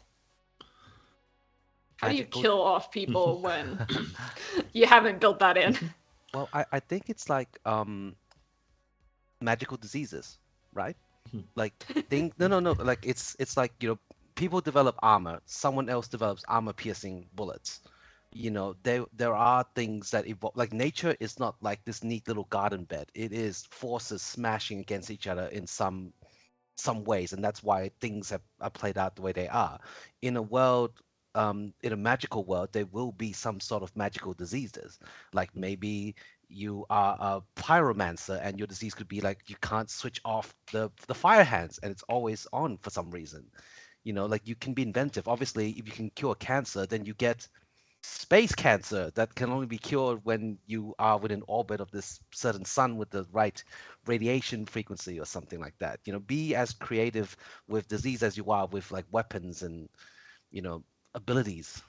Speaker 1: How do you kill off people when you haven't built that in?
Speaker 2: Well, I think it's like magical diseases, right? Like no, like it's like people develop armor, someone else develops armor piercing bullets. There are things that evolve. Like nature is not like this neat little garden bed. It is forces smashing against each other in some ways, and that's why things are played out the way they are. In a world, in a magical world, there will be some sort of magical diseases. Like maybe you are a pyromancer, and your disease could be like you can't switch off the fire hands, and it's always on for some reason. Like you can be inventive. Obviously, if you can cure cancer, then you get space cancer that can only be cured when you are within orbit of this certain sun with the right radiation frequency or something like that. Be as creative with disease as you are with like weapons and abilities.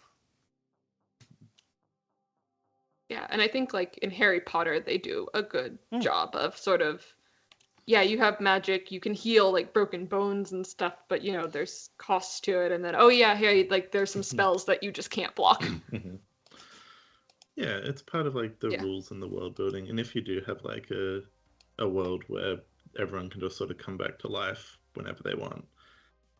Speaker 1: Yeah, and I think like in Harry Potter, they do a good job of sort of, yeah, you have magic, you can heal like broken bones and stuff, but there's costs to it, and then oh yeah, hey, like there's some spells that you just can't block.
Speaker 4: Yeah, it's part of like the rules in the world building, and if you do have like a world where everyone can just sort of come back to life whenever they want,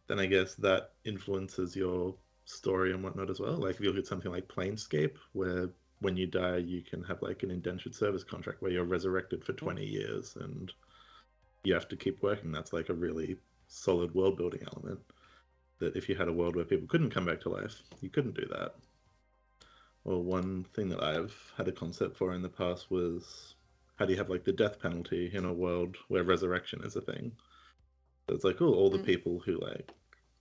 Speaker 4: then I guess that influences your story and whatnot as well. Like if you look at something like Planescape, where when you die you can have like an indentured service contract where you're resurrected for 20 years, and you have to keep working. That's like a really solid world building element. That if you had a world where people couldn't come back to life, you couldn't do that. Or one thing that I've had a concept for in the past was how do you have like the death penalty in a world where resurrection is a thing? So it's like, oh, all the people who like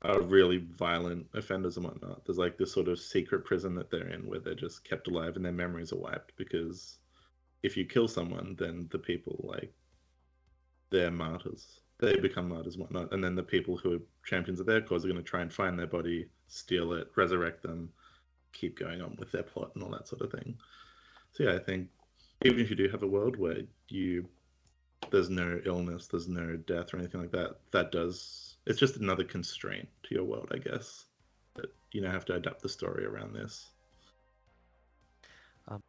Speaker 4: are really violent offenders and whatnot. There's like this sort of secret prison that they're in where they're just kept alive and their memories are wiped because if you kill someone, then the people like they're martyrs. They become martyrs and whatnot, and then the people who are champions of their cause are going to try and find their body, steal it, resurrect them, keep going on with their plot and all that sort of thing. So yeah, I think even if you do have a world where there's no illness, there's no death or anything like that, it's just another constraint to your world, I guess. That you have to adapt the story around this.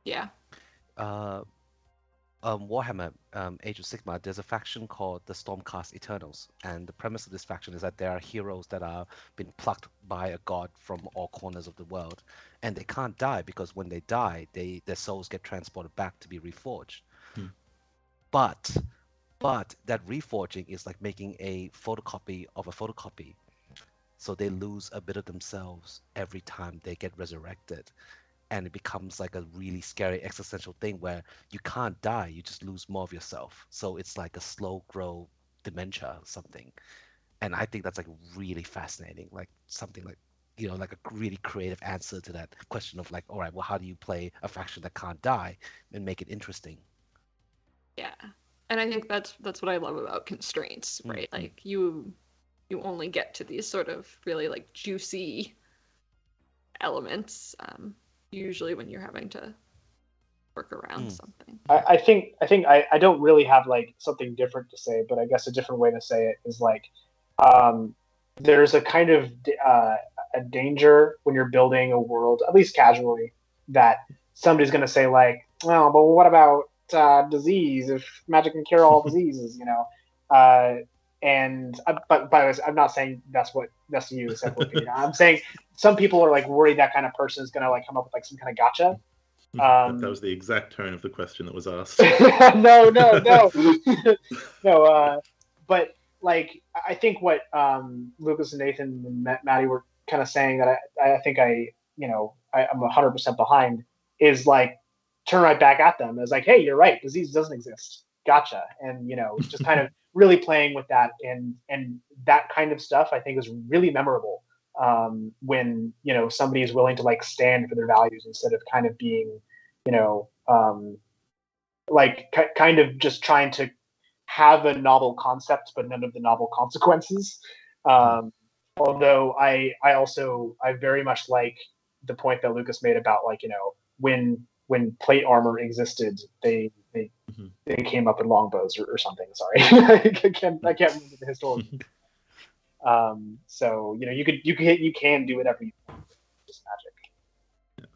Speaker 1: Yeah.
Speaker 2: Warhammer Age of Sigmar, there's a faction called the Stormcast Eternals, and the premise of this faction is that there are heroes that are been plucked by a god from all corners of the world, and they can't die because when they die, their souls get transported back to be reforged. But that reforging is like making a photocopy of a photocopy, so they lose a bit of themselves every time they get resurrected. And it becomes like a really scary existential thing where you can't die, you just lose more of yourself. So it's like a slow grow dementia or something. And I think that's like really fascinating, like something like, like a really creative answer to that question of like, all right, well, how do you play a faction that can't die and make it interesting?
Speaker 1: Yeah. And I think that's what I love about constraints, right? Like you only get to these sort of really like juicy elements usually when you're having to work around something.
Speaker 3: I think I don't really have like something different to say, but I guess a different way to say it is like there's a kind of a danger when you're building a world, at least casually, that somebody's going to say like, well, but what about disease? If magic can cure all diseases, and but by the way, I'm not saying that's you said. I'm saying some people are like worried that kind of person is going to like come up with like some kind of gotcha.
Speaker 4: That was the exact tone of the question that was asked.
Speaker 3: No. But like, I think what Lucas and Nathan and Maddie were kind of saying that I think I'm 100% behind is like turn right back at them. It's like, hey, you're right, disease doesn't exist. Gotcha. And just kind of really playing with that and that kind of stuff I think is really memorable when somebody is willing to like stand for their values instead of kind of being kind of just trying to have a novel concept but none of the novel consequences. Although I very much like the point that Lucas made about like when plate armor existed they came up with longbows or something. Sorry, I can't remember the historical. So you can do whatever you want. Just magic.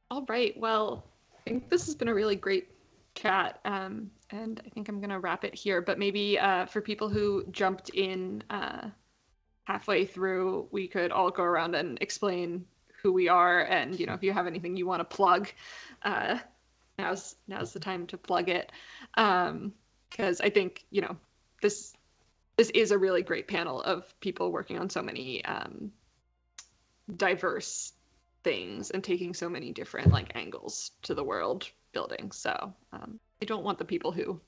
Speaker 1: All right. Well, I think this has been a really great chat. And I think I'm gonna wrap it here. But maybe for people who jumped in halfway through, we could all go around and explain who we are, and if you have anything you want to plug, now's the time to plug it. Because I think this is a really great panel of people working on so many diverse things and taking so many different like angles to the world building. So I don't want the people who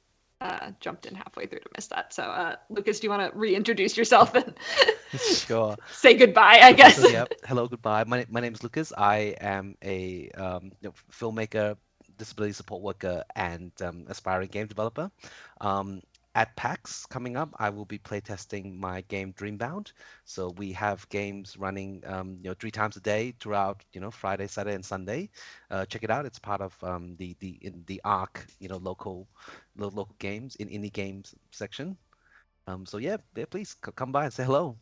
Speaker 1: jumped in halfway through to miss that. So Lucas, do you want to reintroduce yourself and
Speaker 2: Sure.
Speaker 1: say goodbye, I guess?
Speaker 2: Yep. Hello, goodbye. My name is Lucas. I am a filmmaker, disability support worker, and aspiring game developer. At PAX coming up, I will be playtesting my game Dreambound. So we have games running 3 times a day throughout Friday, Saturday, and Sunday. Check it out. It's part of the ARC local games in indie games section. So yeah, please come by and say hello.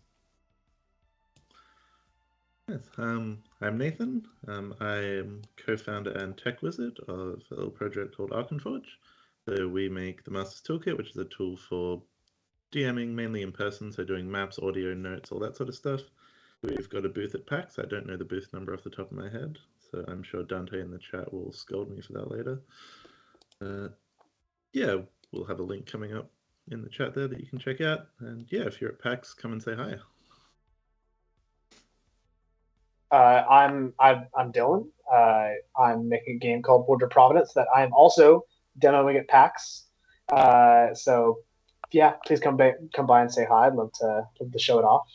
Speaker 4: Yes, I'm Nathan. I'm co-founder and tech wizard of a little project called Arkenforge. So we make the Master's Toolkit, which is a tool for DMing mainly in person, so doing maps, audio, notes, all that sort of stuff. We've got a booth at PAX. I don't know the booth number off the top of my head, so I'm sure Dante in the chat will scold me for that later. yeah, we'll have a link coming up in the chat there that you can check out. And yeah, if you're at PAX, come and say hi.
Speaker 3: I'm Dylan. I'm making a game called Border Providence that I'm also demoing at PAX. So yeah, please come by and say hi. I'd love to show it off.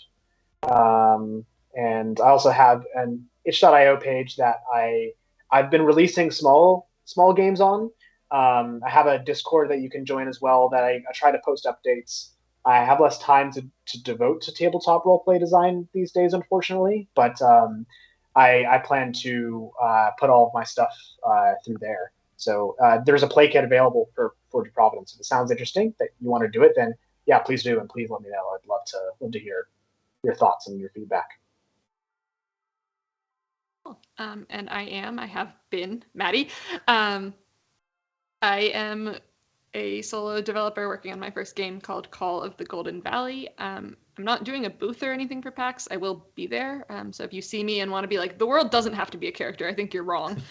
Speaker 3: And I also have an itch.io page that I've been releasing small games on. I have a Discord that you can join as well that I try to post updates. I have less time to devote to tabletop roleplay design these days, unfortunately, but I plan to put all of my stuff through there. So there's a play kit available for Forge of Providence. If it sounds interesting that you want to do it, then yeah, please do, and please let me know. I'd love to hear your thoughts and your feedback.
Speaker 1: And I have been Maddie. I am a solo developer working on my first game called Call of the Golden Valley. I'm not doing a booth or anything for PAX. I will be there. So if you see me and want to be like, the world doesn't have to be a character, I think you're wrong.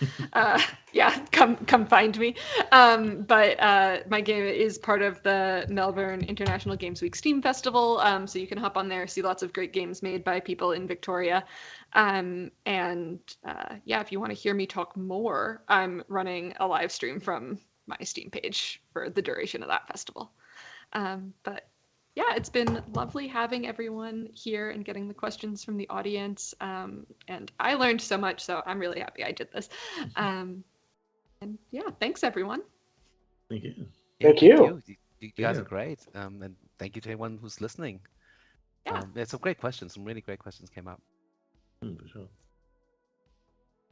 Speaker 1: Yeah, come find me. But my game is part of the Melbourne International Games Week Steam Festival. So you can hop on there, see lots of great games made by people in Victoria. Yeah, if you want to hear me talk more, I'm running a live stream from my Steam page for the duration of that festival. But yeah, it's been lovely having everyone here and getting the questions from the audience. And I learned so much, so I'm really happy I did this. And yeah, thanks everyone.
Speaker 4: Thank you.
Speaker 2: Yeah,
Speaker 3: Thank you.
Speaker 2: You guys
Speaker 4: Yeah.
Speaker 2: are great. And thank you to everyone who's listening.
Speaker 1: Yeah.
Speaker 2: Some great questions. Some really great questions came up.
Speaker 4: For sure.